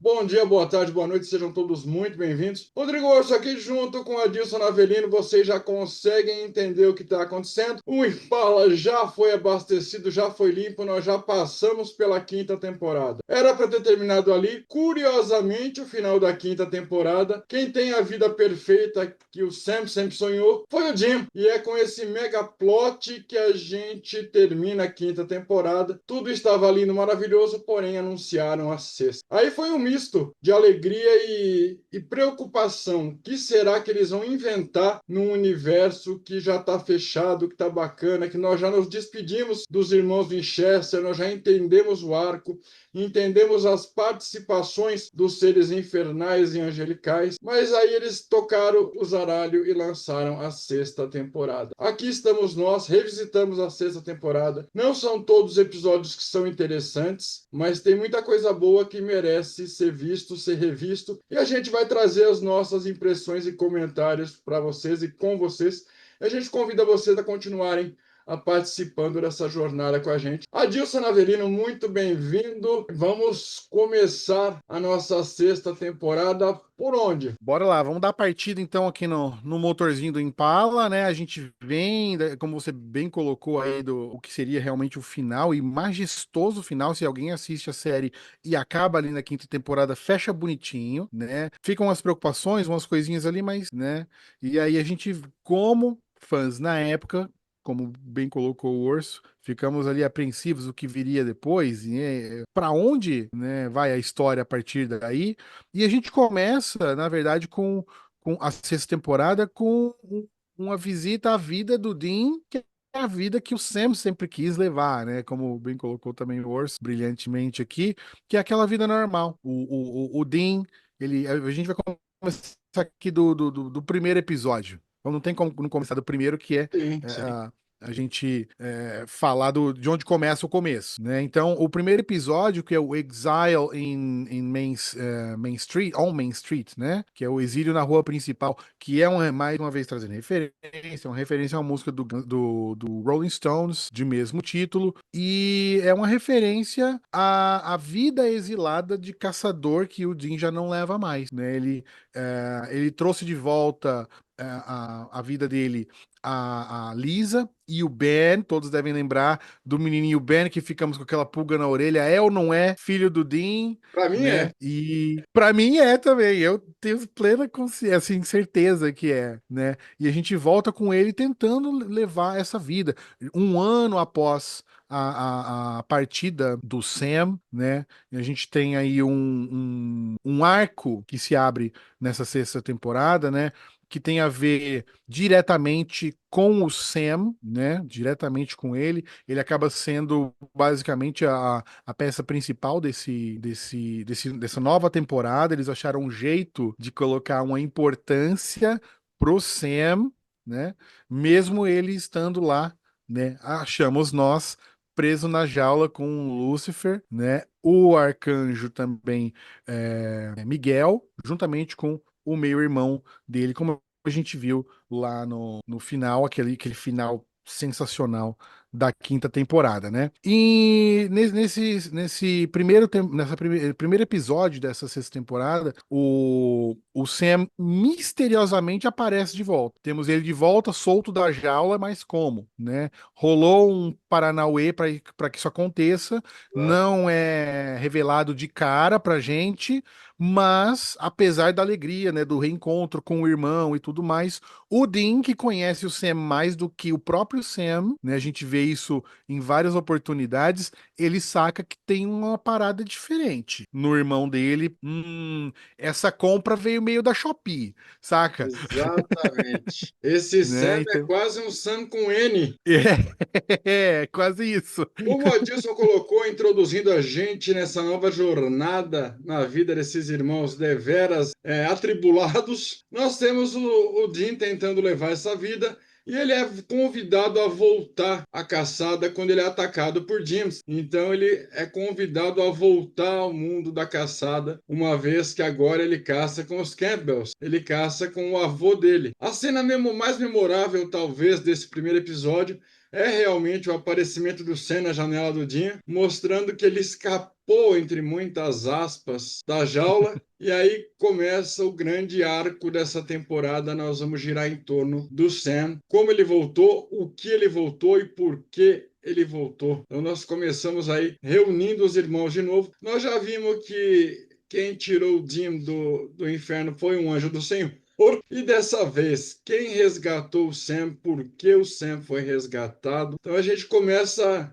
Bom dia, boa tarde, boa noite, sejam todos muito bem-vindos. Rodrigo Orso aqui junto com Adilson Navelino, vocês já conseguem entender o que está acontecendo. O Impala já foi abastecido, já foi limpo, nós já passamos pela quinta temporada. Era para ter terminado ali, curiosamente, o final da quinta temporada. Quem tem a vida perfeita que o Sam sempre sonhou foi o Jim. E é com esse mega plot que a gente termina a quinta temporada. Tudo estava lindo, maravilhoso, porém anunciaram a sexta. Aí foi um misto de alegria e preocupação. O que será que eles vão inventar num universo que já está fechado, que está bacana, que nós já nos despedimos dos irmãos Winchester, nós já entendemos o arco, entendemos as participações dos seres infernais e angelicais, mas aí eles tocaram o zaralho e lançaram a sexta temporada. Aqui estamos nós, revisitamos a sexta temporada. Não são todos os episódios que são interessantes, mas tem muita coisa boa que merece ser visto, ser revisto, e a gente vai trazer as nossas impressões e comentários para vocês e com vocês. A gente convida vocês a continuarem participando dessa jornada com a gente. Adilson Navelino, muito bem-vindo. Vamos começar a nossa sexta temporada por onde? Bora lá, vamos dar partida então aqui no motorzinho do Impala, né? A gente vem, como você bem colocou aí, o que seria realmente o final e majestoso final. Se alguém assiste a série e acaba ali na quinta temporada, fecha bonitinho, né? Ficam as preocupações, umas coisinhas ali, mas, né? E aí a gente, como fãs na época, como bem colocou o Urso, ficamos ali apreensivos do que viria depois, e para onde, né, vai a história a partir daí. E a gente começa, na verdade, com a sexta temporada com uma visita à vida do Dean, que é a vida que o Sam sempre quis levar, né? Como bem colocou também o Orso brilhantemente aqui, que é aquela vida normal. O Dean, a gente vai começar aqui do primeiro episódio. Então não tem como não começar do primeiro, que é, Sim, é, sim. a gente falar de onde começa o começo, né? Então, o primeiro episódio, que é o Exile in Main Street, on Main Street, né? Que é o exílio na rua principal, que é mais uma vez trazendo referência, uma referência a uma música do Rolling Stones, de mesmo título, e é uma referência à vida exilada de caçador que o Dean já não leva mais, né? Ele trouxe de volta a vida dele, a Lisa e o Ben, todos devem lembrar do menininho Ben, que ficamos com aquela pulga na orelha, é ou não é filho do Dean, Para mim né? é. E pra mim é também, eu tenho plena consciência, assim, certeza que é, né? E a gente volta com ele tentando levar essa vida. Um ano após a partida do Sam, né? E a gente tem aí um arco que se abre nessa sexta temporada, né? Que tem a ver diretamente com o Sam, né? Diretamente com ele. Ele acaba sendo basicamente a peça principal dessa nova temporada. Eles acharam um jeito de colocar uma importância pro Sam, né? Mesmo ele estando lá, né? Achamos nós preso na jaula com o Lúcifer, né? O arcanjo também, Miguel, juntamente com o meio-irmão dele, como a gente viu lá no final, aquele final sensacional da quinta temporada, né? E nesse primeiro episódio dessa sexta temporada, o Sam misteriosamente aparece de volta. Temos ele de volta, solto da jaula, mas como, né? Rolou um paranauê para que isso aconteça, não é revelado de cara pra gente, mas, apesar da alegria, né, do reencontro com o irmão e tudo mais, o Dean, que conhece o Sam mais do que o próprio Sam, né, a gente vê isso em várias oportunidades, ele saca que tem uma parada diferente no irmão dele. Essa compra veio meio da Shopee, saca? Exatamente. Esse Né, Sam é então, quase um Sam com N. quase isso. Como o Adilson colocou, introduzindo a gente nessa nova jornada na vida desses irmãos deveras atribulados, nós temos o Dean tentando levar essa vida e ele é convidado a voltar à caçada quando ele é atacado por James. Então ele é convidado a voltar ao mundo da caçada, uma vez que agora ele caça com os Campbells, ele caça com o avô dele. A cena mais memorável, talvez, desse primeiro episódio é realmente o aparecimento do Sam na janela do Dean, mostrando que ele escapou, entre muitas aspas, da jaula. E aí começa o grande arco dessa temporada. Nós vamos girar em torno do Sam, como ele voltou, o que ele voltou e por que ele voltou. Então nós começamos aí reunindo os irmãos de novo. Nós já vimos que quem tirou o Jim do inferno foi um anjo do Senhor. E dessa vez, quem resgatou o Sam? Por que o Sam foi resgatado? Então a gente começa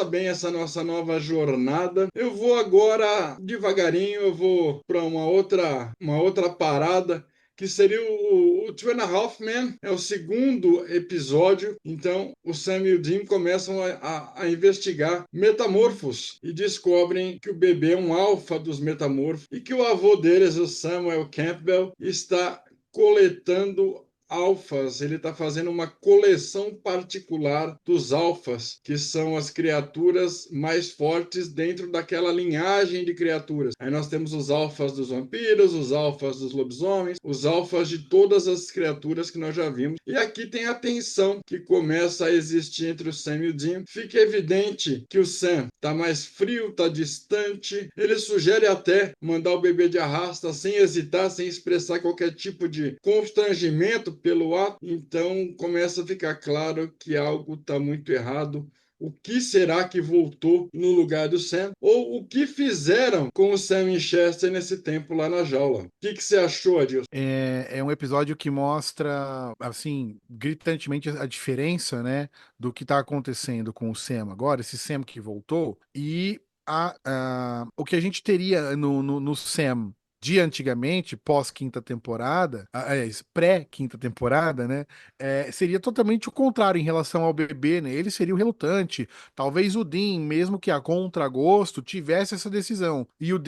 bem essa nossa nova jornada. Eu vou agora devagarinho, eu vou para uma outra parada que seria o Two and a Half Men, é o segundo episódio. Então, o Sam e o Dean começam a investigar metamorfos e descobrem que o bebê é um alfa dos metamorfos e que o avô deles, o Samuel Campbell, está coletando alfas. Ele está fazendo uma coleção particular dos alfas, que são as criaturas mais fortes dentro daquela linhagem de criaturas. Aí nós temos os alfas dos vampiros, os alfas dos lobisomens, os alfas de todas as criaturas que nós já vimos. E aqui tem a tensão que começa a existir entre o Sam e o Dean. Fica evidente que o Sam está mais frio, está distante. Ele sugere até mandar o bebê de arrasta sem hesitar, sem expressar qualquer tipo de constrangimento pelo ato. Então começa a ficar claro que algo está muito errado. O que será que voltou no lugar do Sam? Ou o que fizeram com o Sam Winchester nesse tempo lá na jaula? O que você achou, Adilson? É um episódio que mostra, assim, gritantemente a diferença, né, do que tá acontecendo com o Sam agora, esse Sam que voltou, e o que a gente teria no Sam de antigamente, pós-quinta temporada, aliás, pré-quinta temporada, né, seria totalmente o contrário em relação ao bebê, né, ele seria o relutante, talvez o Dean, mesmo que a contragosto, tivesse essa decisão, e o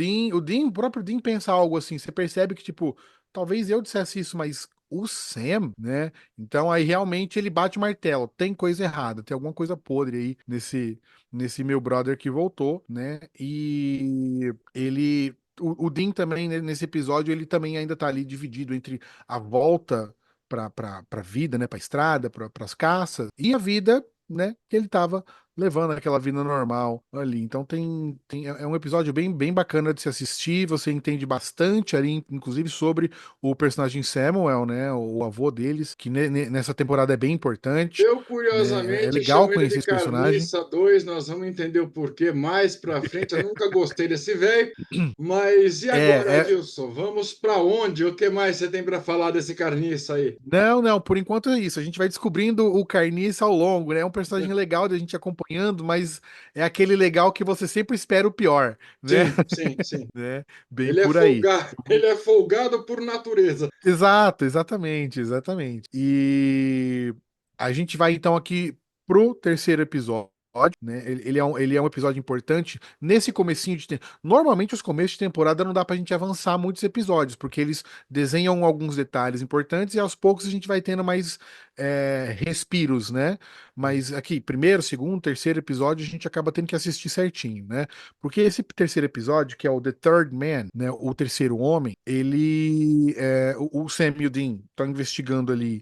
próprio Dean pensa algo assim, você percebe que, tipo, talvez eu dissesse isso, mas o Sam, né? Então aí realmente ele bate o martelo. Tem coisa errada, tem alguma coisa podre aí nesse meu brother que voltou, né? E ele. O Dean também, né, nesse episódio, ele também ainda tá ali dividido entre a volta pra vida, né? Pra estrada, pras caças, e a vida, né? Que ele tava levando aquela vida normal ali. Então é um episódio bem bacana de se assistir. Você entende bastante ali, inclusive sobre o personagem Samuel, né? O avô deles, que nessa temporada é bem importante, Eu, né? É curiosamente, legal chamo ele conhecer de esse personagem. Carniça 2. Nós vamos entender o porquê mais pra frente. Eu nunca gostei desse velho. Mas e agora, É, é, Adilson? Vamos para onde? O que mais você tem para falar desse Carniça aí? não, por enquanto é isso. A gente vai descobrindo o Carniça ao longo, né? É um personagem legal da gente acompanhando, mas é aquele legal que você sempre espera o pior, né? Sim, sim, sim. Né? Bem por aí. Ele é folgado por natureza. Exato, exatamente. E a gente vai então aqui pro terceiro episódio, né? Ele é um episódio importante. Nesse comecinho Normalmente os começos de temporada não dá pra gente avançar muitos episódios, porque eles desenham alguns detalhes importantes e aos poucos a gente vai tendo mais respiros, né? Mas aqui, primeiro, segundo, terceiro episódio, a gente acaba tendo que assistir certinho, né? Porque esse terceiro episódio, que é o The Third Man, né? O terceiro homem, o Sam e o Dean estão investigando ali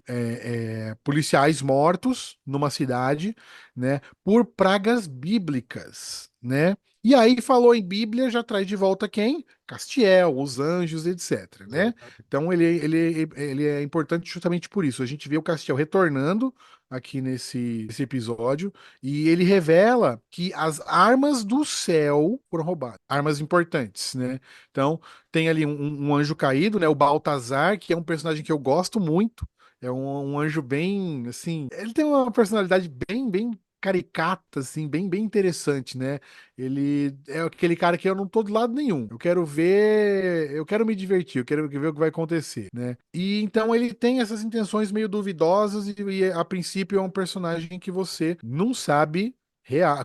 policiais mortos numa cidade, né? Por pragas bíblicas, né? E aí falou em Bíblia, já traz de volta quem? Castiel, os anjos, etc, né? Então ele é importante justamente por isso. A gente vê o Castiel retornando aqui nesse episódio e ele revela que as armas do céu foram roubadas, armas importantes, né? Então tem ali um anjo caído, né? O Baltazar, que é um personagem que eu gosto muito. É um anjo bem, assim, ele tem uma personalidade bem caricata, assim, bem interessante, né? Ele é aquele cara que eu não tô do lado nenhum. Eu quero me divertir, eu quero ver o que vai acontecer, né? E então ele tem essas intenções meio duvidosas e a princípio é um personagem que você não sabe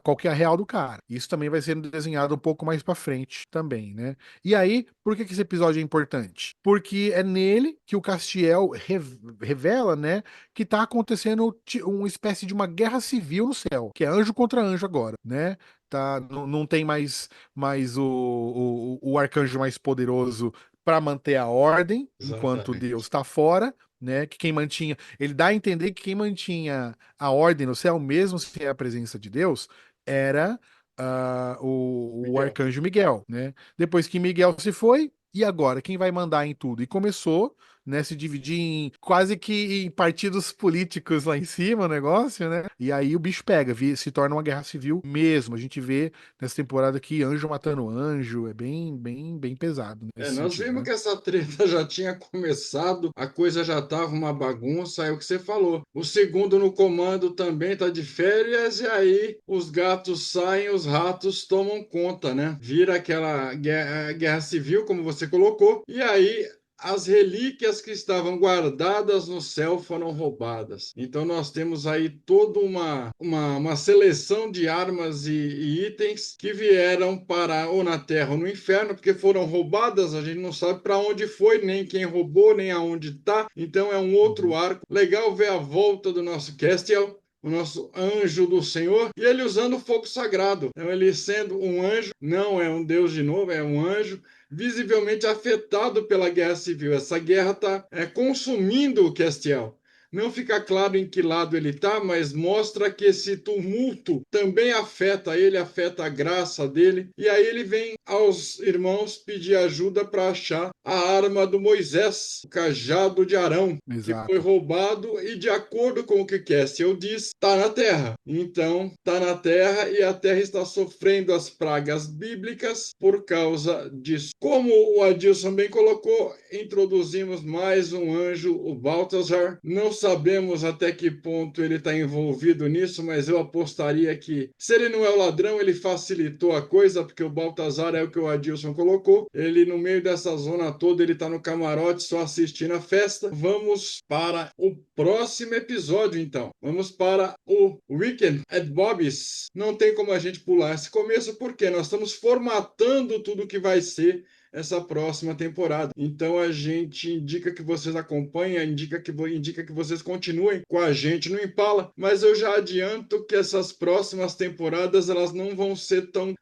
qual que é a real do cara. Isso também vai sendo desenhado um pouco mais pra frente também, né? E aí, por que que esse episódio é importante? Porque é nele que o Castiel revela, né, que tá acontecendo uma espécie de uma guerra civil no céu, que é anjo contra anjo agora, né? Tá, não tem mais o arcanjo mais poderoso para manter a ordem, enquanto Deus Exatamente. está fora, né? Que quem mantinha, ele dá a entender que quem mantinha a ordem no céu, mesmo sem a presença de Deus, era o Miguel. arcanjo Miguel, né? Depois que Miguel se foi, e agora quem vai mandar em tudo? E começou, né, se dividir em quase que em partidos políticos lá em cima o negócio, né? E aí o bicho pega, se torna uma guerra civil mesmo. A gente vê nessa temporada aqui anjo matando anjo, é bem, bem, bem pesado nesse Nós sentido, vimos né? que essa treta já tinha começado, a coisa já estava uma bagunça, é o que você falou. O segundo no comando também está de férias, e aí os gatos saem, os ratos tomam conta, né? Vira aquela guerra civil, como você colocou, e aí as relíquias que estavam guardadas no céu foram roubadas. Então nós temos aí toda uma seleção de armas e itens que vieram parar ou na terra ou no inferno, porque foram roubadas, a gente não sabe para onde foi, nem quem roubou, nem aonde está. Então é um outro Uhum. arco. Legal ver a volta do nosso Castiel, o nosso anjo do Senhor, e ele usando o fogo sagrado. Então, ele sendo um anjo, não é um Deus de novo, é um anjo, visivelmente afetado pela guerra civil. Essa guerra está consumindo o Castiel. Não fica claro em que lado ele está, mas mostra que esse tumulto também afeta ele, afeta a graça dele. E aí ele vem aos irmãos pedir ajuda para achar a arma do Moisés, o cajado de Arão, que foi Exato. roubado e, de acordo com o que Castiel diz, está na terra. Então, está na terra e a terra está sofrendo as pragas bíblicas por causa disso. Como o Adilson bem colocou, introduzimos mais um anjo, o Baltazar. Não sabemos até que ponto ele está envolvido nisso, mas eu apostaria que, se ele não é o ladrão, ele facilitou a coisa, porque o Baltazar é o que o Adilson colocou. Ele, no meio dessa zona toda, ele está no camarote só assistindo a festa. Vamos para o próximo episódio, então. Vamos para o Weekend at Bob's. Não tem como a gente pular esse começo, porque nós estamos formatando tudo que vai ser essa próxima temporada. Então a gente indica que vocês acompanhem, indica que vocês continuem com a gente no Impala, mas eu já adianto que essas próximas temporadas elas não vão ser tão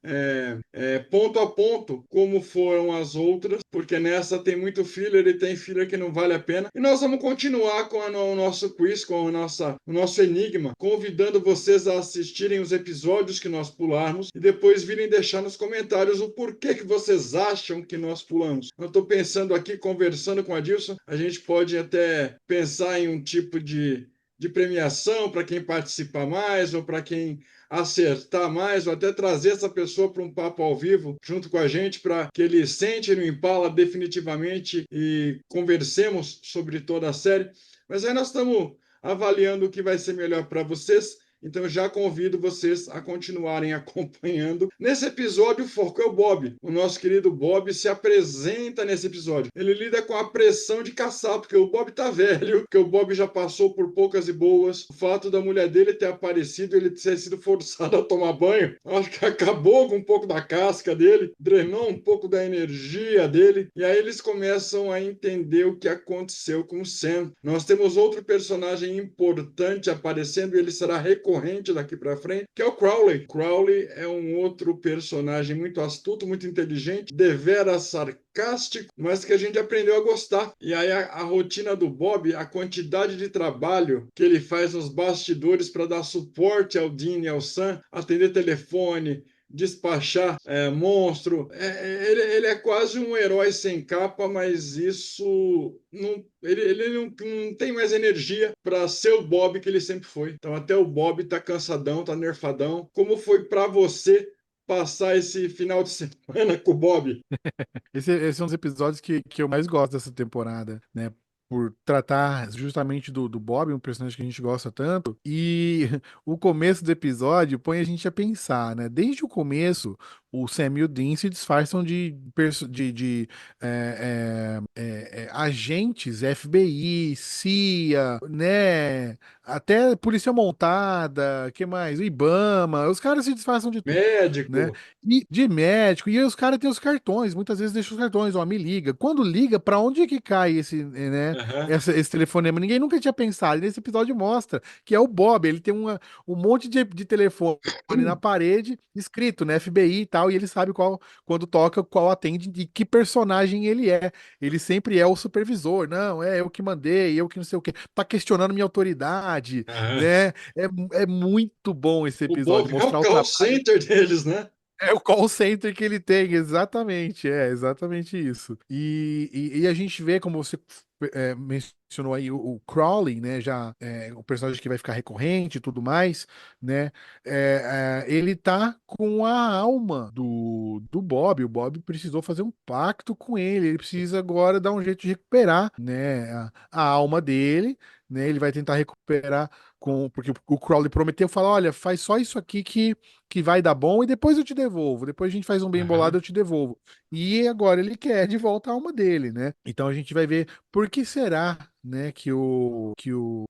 ponto a ponto como foram as outras, porque nessa tem muito filler e tem filler que não vale a pena. E nós vamos continuar com o nosso quiz, com o nosso enigma, convidando vocês a assistirem os episódios que nós pularmos e depois virem deixar nos comentários o porquê que vocês acham que nós pulamos. Eu estou pensando aqui, conversando com a Dilson, a gente pode até pensar em um tipo de premiação para quem participar mais ou para quem acertar mais, ou até trazer essa pessoa para um papo ao vivo junto com a gente para que ele sente no Impala definitivamente e conversemos sobre toda a série. Mas aí nós estamos avaliando o que vai ser melhor para vocês. Então já convido vocês a continuarem acompanhando. Nesse episódio, o foco é o Bob. O nosso querido Bob se apresenta nesse episódio. Ele lida com a pressão de caçar, porque o Bob tá velho, porque o Bob já passou por poucas e boas. O fato da mulher dele ter aparecido, ele ter sido forçado a tomar banho, acho que acabou com um pouco da casca dele, drenou um pouco da energia dele. E aí eles começam a entender o que aconteceu com o Sam. Nós temos outro personagem importante aparecendo e ele será recorrente daqui para frente, que é o Crowley. Crowley é um outro personagem muito astuto, muito inteligente, deveras sarcástico, mas que a gente aprendeu a gostar. E aí a rotina do Bob, a quantidade de trabalho que ele faz nos bastidores para dar suporte ao Dean e ao Sam, atender telefone, despachar monstro. Ele é quase um herói sem capa, mas isso não, ele não tem mais energia para ser o Bob que ele sempre foi. Então até o Bob tá cansadão, tá nerfadão. Como foi para você passar esse final de semana com o Bob? Esse é um dos episódios que eu mais gosto dessa temporada, né? Por tratar justamente do Bob, um personagem que a gente gosta tanto. E o começo do episódio põe a gente a pensar, né? Desde o começo, o Sam e o Dean se disfarçam de agentes FBI, CIA, né? Até Polícia Montada, que mais? O IBAMA. Os caras se disfarçam de tudo, né? Médico. E de médico, e aí os caras têm os cartões, muitas vezes deixam os cartões, ó, me liga. Quando liga, pra onde é que cai Aham. esse telefonema? Ninguém nunca tinha pensado. E nesse episódio mostra que é o Bob, ele tem um monte de telefone na parede, escrito, né, FBI e tal. tal, e ele sabe quando toca, qual atende e que personagem ele é. Ele sempre é o supervisor, não, é eu que mandei, eu que não sei o quê. Tá questionando minha autoridade, Aham. né? É muito bom esse O Bob episódio, é o mostrar o call trabalho. center deles, né? É o call center que ele tem, exatamente, é exatamente isso. E a gente vê, como você mencionou aí, o Crowley, né, já o personagem que vai ficar recorrente e tudo mais, né, ele tá com a alma do Bob. O Bob precisou fazer um pacto com ele precisa agora dar um jeito de recuperar, né, a alma dele, né, ele vai tentar recuperar porque o Crowley prometeu, falar, olha, faz só isso aqui que vai dar bom e depois eu te devolvo. Depois a gente faz um bem bolado, Aham. eu te devolvo. E agora ele quer de volta a alma dele, né? Então a gente vai ver por que será, né, que o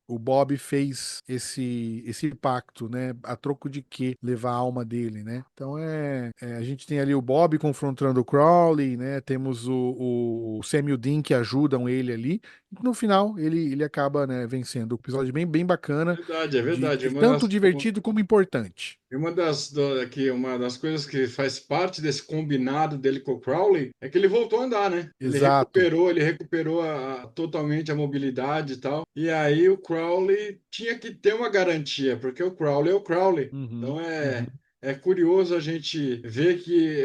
Bob fez esse pacto, né? A troco de quê? Levar a alma dele, né? Então a gente tem ali o Bob confrontando o Crowley, né? Temos o Sam e o Dean que ajudam ele ali. No final, ele acaba, né, vencendo. O episódio bem bacana, É verdade. tanto divertido como importante. E uma das coisas que faz parte desse combinado dele com o Crowley é que ele voltou a andar, né? Exato. Ele recuperou totalmente a mobilidade e tal. E aí o Crowley tinha que ter uma garantia, porque o Crowley é o Crowley. Uhum, Então uhum. é curioso a gente ver que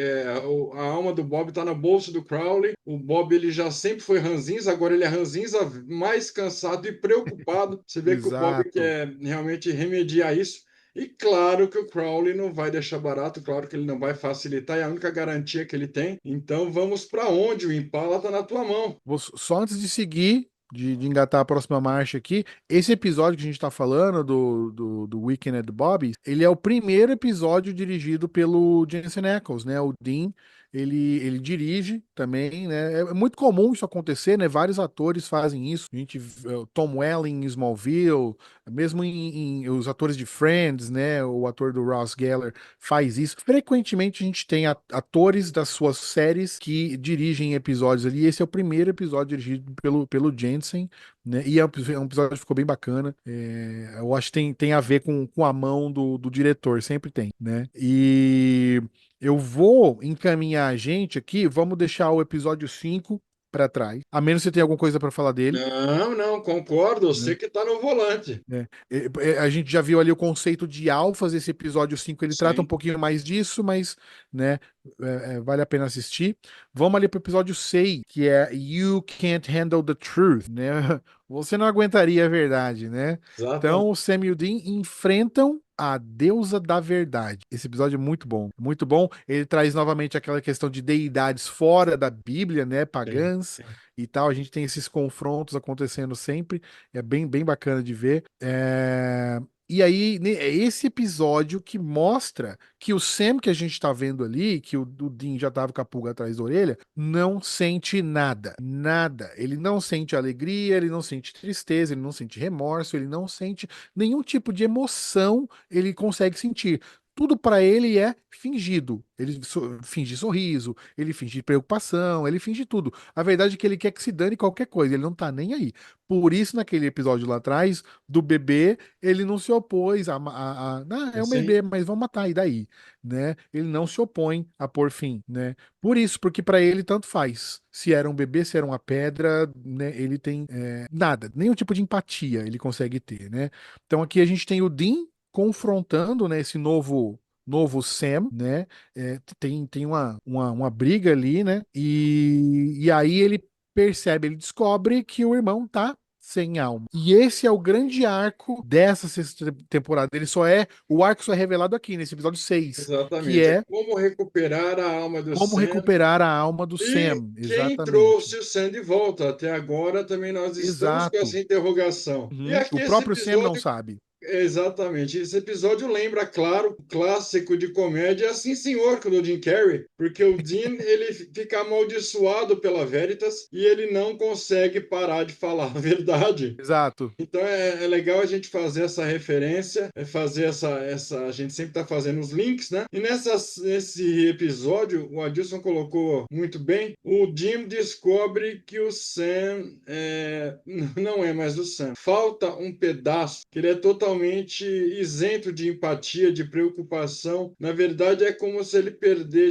a alma do Bob está no bolso do Crowley. O Bob ele já sempre foi ranzinza, agora ele é ranzinza mais cansado e preocupado. Você vê que o Bob Exato. quer realmente remediar isso. E claro que o Crowley não vai deixar barato, claro que ele não vai facilitar, é a única garantia que ele tem. Então vamos para onde? O Impala está na tua mão. Só antes de seguir, de engatar a próxima marcha aqui, esse episódio que a gente tá falando do Weekend at Bobby's, ele é o primeiro episódio dirigido pelo Jensen Ackles, né? O Dean, ele dirige também, né? É muito comum isso acontecer, né? Vários atores fazem isso. A gente, o Tom Welling em Smallville, mesmo em os atores de Friends, né? O ator do Ross Geller faz isso. Frequentemente a gente tem atores das suas séries que dirigem episódios ali. Esse é o primeiro episódio dirigido pelo Jensen, né? E é um episódio que ficou bem bacana. Eu acho que tem a ver com a mão do diretor, sempre tem, né? E eu vou encaminhar a gente aqui, vamos deixar o episódio 5 para trás, a menos que você tenha alguma coisa para falar dele. Não, não, concordo, você Né? que está no volante. A gente já viu ali o conceito de alfas, esse episódio 5 ele trata um Sim, pouquinho mais disso, mas, né, vale a pena assistir. Vamos ali pro episódio 6 que é You Can't Handle the Truth, né? Você não aguentaria a verdade, né? Então, o exatamente. Sam e o Dean enfrentam a deusa da verdade. Esse episódio é muito bom, muito bom. Ele traz novamente aquela questão de deidades fora da Bíblia, né, Sim, pagãs sim. e tal. A gente tem esses confrontos acontecendo sempre. É bem bacana de ver. E aí, é esse episódio que mostra que o Sam que a gente tá vendo ali, que o Dean já tava com a pulga atrás da orelha, não sente nada. Nada. Ele não sente alegria, ele não sente tristeza, ele não sente remorso, ele não sente nenhum tipo de emoção ele consegue sentir. Tudo para ele é fingido. Ele finge sorriso, ele finge preocupação, ele finge tudo. A verdade é que ele quer que se dane qualquer coisa, ele não tá nem aí. Por isso, naquele episódio lá atrás, do bebê, ele não se opôs não, é um Sim, bebê, mas vamos matar, e daí? Né? Ele não se opõe a pôr fim, né? Por isso, porque para ele tanto faz. Se era um bebê, se era uma pedra, né? Ele tem nada, nenhum tipo de empatia ele consegue ter, né? Então aqui a gente tem o Dean confrontando, né, esse novo Sam, né? Tem uma briga ali, né? E aí ele percebe, ele descobre que o irmão tá sem alma. E esse é o grande arco dessa sexta temporada. O arco só é revelado aqui nesse episódio 6, que exatamente. É é como recuperar a alma do como Sam. recuperar a alma do E Sam. quem Exatamente. trouxe o Sam de volta? Até agora também nós estamos com Exato. essa interrogação. E Uhum. aqui O esse próprio Sam não episódio. sabe. Exatamente. Esse episódio lembra, claro, o clássico de comédia Assim Senhor, com o Jim Carrey, porque o Dean ele fica amaldiçoado pela Veritas e ele não consegue parar de falar a verdade. Exato. Então é legal a gente fazer essa referência, fazer a gente sempre está fazendo os links, né? E nesse episódio, o Adilson colocou muito bem, o Jim descobre que o Sam não é mais o Sam. Falta um pedaço, que ele é totalmente totalmente isento de empatia, de preocupação. Na verdade, é como se ele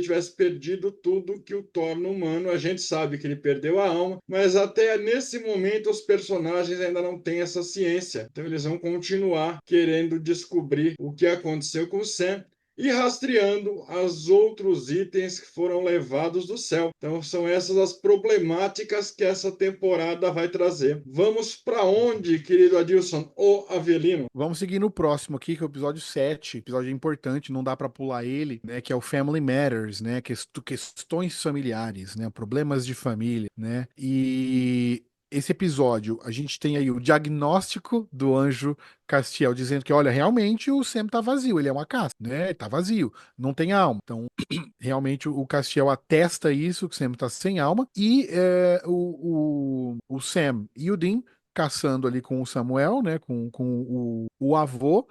tivesse perdido tudo que o torna humano. A gente sabe que ele perdeu a alma, mas até nesse momento os personagens ainda não têm essa ciência. Então eles vão continuar querendo descobrir o que aconteceu com o Sam e rastreando os outros itens que foram levados do céu. Então são essas as problemáticas que essa temporada vai trazer. Vamos para onde, querido Adilson, o Avelino? Vamos seguir no próximo aqui, que é o episódio 7. Episódio importante, não dá pra pular ele, né? Que é o Family Matters, né? Questões familiares, né? Problemas de família, né? E esse episódio, a gente tem aí o diagnóstico do anjo Castiel dizendo que, olha, realmente o Sam tá vazio, ele é uma casca, né? Tá vazio, não tem alma. Então, realmente o Castiel atesta isso, que o Sam tá sem alma. E o Sam e o Dean caçando ali com o Samuel, né, com o avô,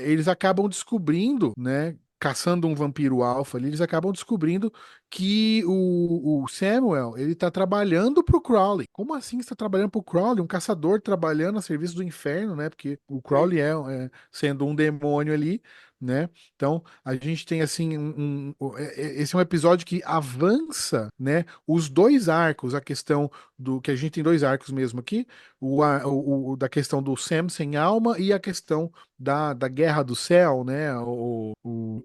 eles acabam descobrindo, né, caçando um vampiro alfa ali, eles acabam descobrindo que o Samuel, ele tá trabalhando pro Crowley. Como assim você tá trabalhando pro Crowley? Um caçador trabalhando a serviço do inferno, né, porque o Crowley sendo um demônio ali, né, então a gente tem assim, esse é um episódio que avança, né, os dois arcos, a questão do que a gente tem dois arcos mesmo aqui, da questão do Sam sem alma e a questão da Guerra do Céu, né?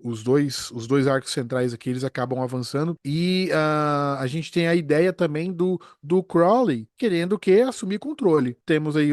Os dois arcos centrais aqui, eles acabam avançando. E a gente tem a ideia também do Crowley querendo o quê? Assumir controle. Temos aí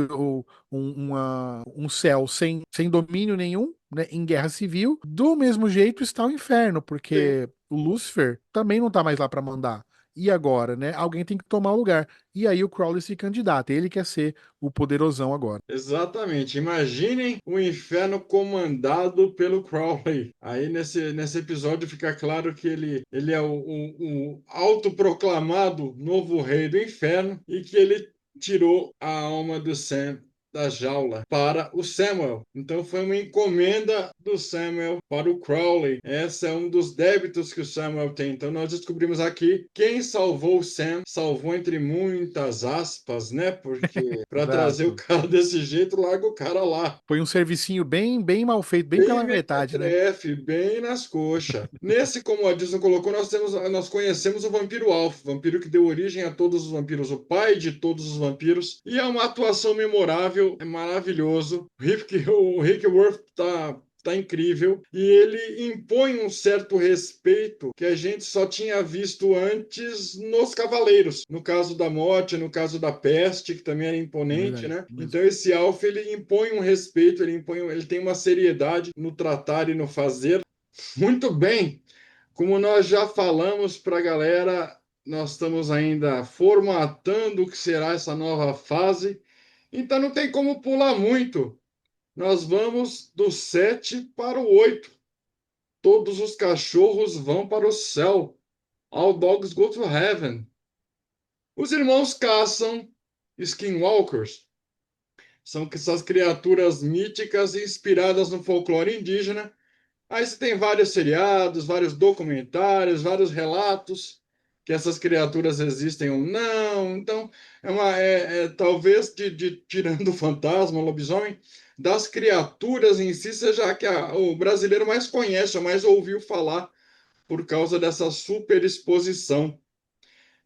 um céu sem domínio nenhum, né, em guerra civil. Do mesmo jeito está o inferno, Sim. porque o Lúcifer também não tá mais lá para mandar. E agora, né? Alguém tem que tomar o lugar. E aí o Crowley se candidata. Ele quer ser o poderosão agora. Exatamente. Imaginem o inferno comandado pelo Crowley. Aí nesse episódio fica claro que ele é o autoproclamado novo rei do inferno e que ele tirou a alma do Sam da jaula para o Samuel. Então foi uma encomenda do Samuel para o Crowley. Esse é um dos débitos que o Samuel tem. Então nós descobrimos aqui quem salvou o Sam, salvou entre muitas aspas, né? Porque para trazer o Exato. cara desse jeito, larga o cara lá. Foi um servicinho bem mal feito, bem Bem pela metade, né? mequetrefe, bem nas coxas. Nesse, como a Disney colocou, nós conhecemos o vampiro Alpha, vampiro que deu origem a todos os vampiros, o pai de todos os vampiros. E é uma atuação memorável, é maravilhoso. O Rick Worth tá incrível e ele impõe um certo respeito que a gente só tinha visto antes nos Cavaleiros. No caso da Morte, no caso da Peste, que também era É imponente, verdade. né? Mesmo. Então esse Alpha ele impõe um respeito, ele tem uma seriedade no tratar e no fazer. Muito bem. Como nós já falamos para a galera, nós estamos ainda formatando o que será essa nova fase. Então não tem como pular muito. Nós vamos do 7 para o 8. Todos os cachorros vão para o céu. All dogs go to heaven. Os irmãos caçam skinwalkers. São essas criaturas míticas inspiradas no folclore indígena. Aí você tem vários seriados, vários documentários, vários relatos que essas criaturas existem ou não. Então, talvez tirando o fantasma, o lobisomem, das criaturas em si seja a que o brasileiro mais conhece, ou mais ouviu falar por causa dessa superexposição.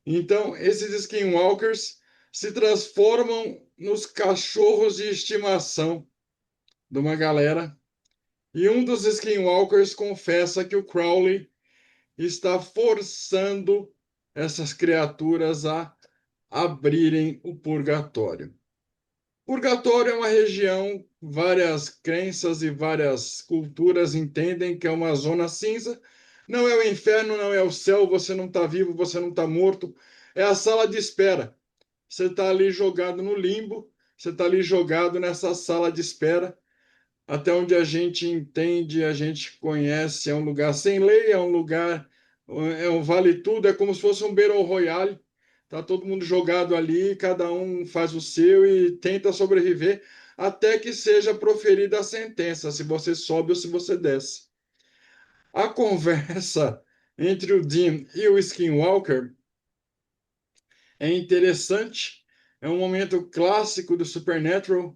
Então, esses skinwalkers se transformam nos cachorros de estimação de uma galera. E um dos skinwalkers confessa que o Crowley está forçando essas criaturas a abrirem o purgatório. Purgatório é uma região, várias crenças e várias culturas entendem que é uma zona cinza. Não é o inferno, não é o céu, você não está vivo, você não está morto. É a sala de espera. Você está ali jogado no limbo, você está ali jogado nessa sala de espera. Até onde a gente entende, a gente conhece, é um lugar sem lei, é um lugar, é um vale tudo, é como se fosse um Battle Royale. Tá todo mundo jogado ali, cada um faz o seu e tenta sobreviver até que seja proferida a sentença, se você sobe ou se você desce. A conversa entre o Dean e o Skinwalker é interessante, é um momento clássico do Supernatural.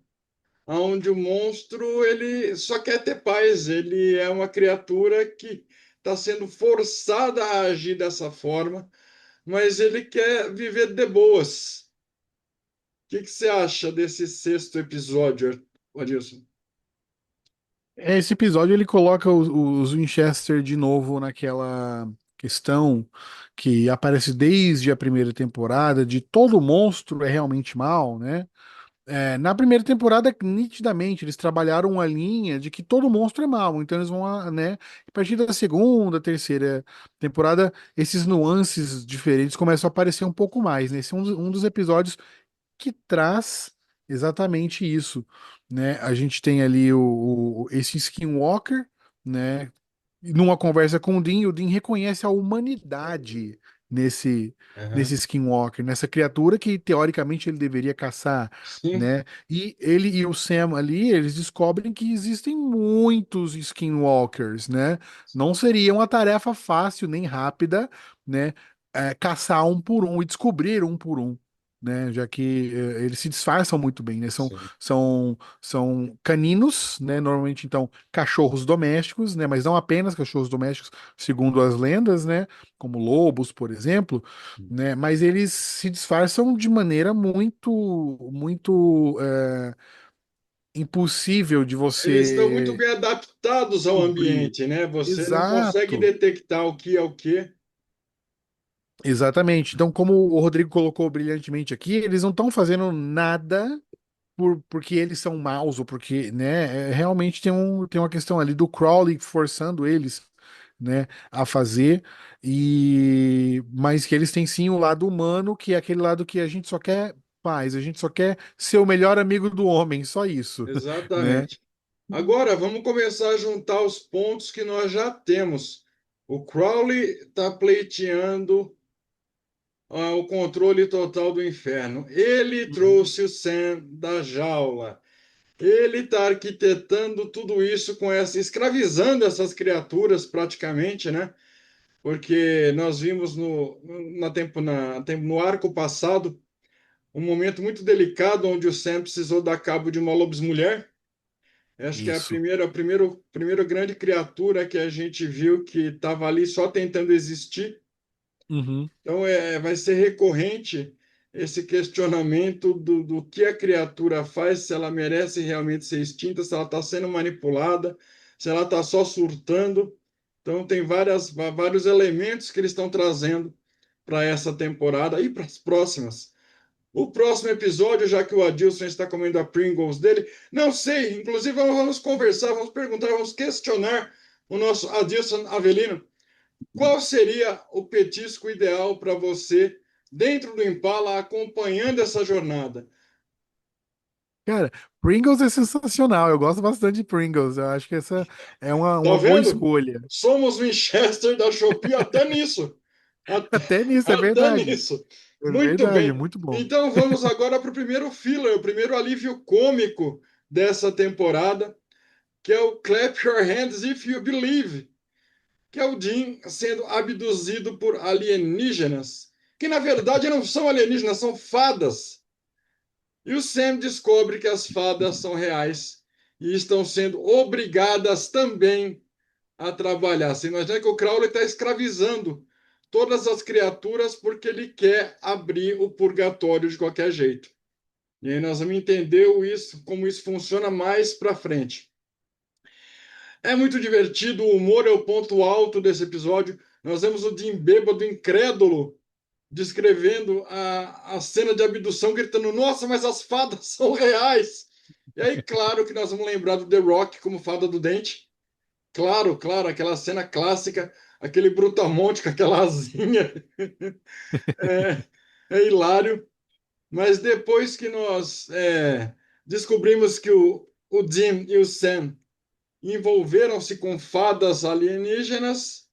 onde o monstro ele só quer ter paz, ele é uma criatura que está sendo forçada a agir dessa forma, mas ele quer viver de boas. O que que você acha desse sexto episódio, Adilson? Esse episódio ele coloca os Winchester de novo naquela questão que aparece desde a primeira temporada de todo monstro é realmente mal, né? Na primeira temporada, nitidamente, eles trabalharam uma linha de que todo monstro é mau, então eles vão, né? A partir da segunda, terceira temporada, esses nuances diferentes começam a aparecer um pouco mais, né? Esse é um dos episódios que traz exatamente isso, né? A gente tem ali esse Skinwalker, né? E numa conversa com o Dean reconhece a humanidade nesse Aham. nesse Skinwalker, nessa criatura que teoricamente ele deveria caçar, Sim, né? E ele e o Sam ali, eles descobrem que existem muitos Skinwalkers, né? Não seria uma tarefa fácil nem rápida, né? Caçar um por um e descobrir um por um. Né, já que eles se disfarçam muito bem, né? sim. São caninos, né? Normalmente, então, cachorros domésticos, né? Mas não apenas cachorros domésticos, segundo as lendas, né? Como lobos, por exemplo, né? Mas eles se disfarçam de maneira muito impossível de Eles estão muito você bem adaptados ao cobrir. ambiente, né? Você não consegue Exato. detectar o que é o que. Exatamente. Então, como o Rodrigo colocou brilhantemente aqui, eles não estão fazendo nada porque eles são maus ou porque, né, realmente tem uma questão ali do Crowley forçando eles, né, a fazer mas que eles têm sim o lado humano, que é aquele lado que a gente só quer paz, a gente só quer ser o melhor amigo do homem, só isso, né? Exatamente. Agora, vamos começar a juntar os pontos que nós já temos. O Crowley está pleiteando o controle total do inferno. Ele Uhum. trouxe o Sam da jaula. Ele está arquitetando tudo isso com essa, escravizando essas criaturas praticamente, né? Porque nós vimos no arco passado um momento muito delicado onde o Sam precisou dar cabo de uma lobismulher. Acho que é Isso. a primeira grande criatura que a gente viu que estava ali só tentando existir. Uhum. Então, vai ser recorrente esse questionamento do que a criatura faz, se ela merece realmente ser extinta, se ela está sendo manipulada, se ela está só surtando. Então, tem vários elementos que eles estão trazendo para essa temporada e para as próximas. O próximo episódio, já que o Adilson está comendo a Pringles dele, não sei, inclusive vamos conversar, vamos perguntar, vamos questionar o nosso Adilson Avelino. Qual seria o petisco ideal para você dentro do Impala acompanhando essa jornada? Cara, Pringles é sensacional. Eu gosto bastante de Pringles. Eu acho que essa é Tá uma boa vendo? escolha. Somos Winchester da Shopee até nisso. Até, Até nisso, é até verdade. nisso. É Muito verdade, é bem. muito bom. Então vamos agora para o primeiro filler, o primeiro alívio cômico dessa temporada, que é o Clap Your Hands If You Believe, que é o Jim sendo abduzido por alienígenas, que na verdade não são alienígenas, são fadas. E o Sam descobre que as fadas são reais e estão sendo obrigadas também a trabalhar. Você imagina que o Crowley está escravizando todas as criaturas porque ele quer abrir o purgatório de qualquer jeito. E aí nós vamos entender isso, como isso funciona mais para frente. É muito divertido, o humor é o ponto alto desse episódio. Nós vemos o Jim bêbado, incrédulo, descrevendo a cena de abdução, gritando: Nossa, mas as fadas são reais! E aí, claro que nós vamos lembrar do The Rock como fada do dente. Claro, claro, aquela cena clássica, aquele brutamonte com aquela asinha. É, é hilário. Mas depois que nós descobrimos que o Jim e o Sam envolveram-se com fadas alienígenas,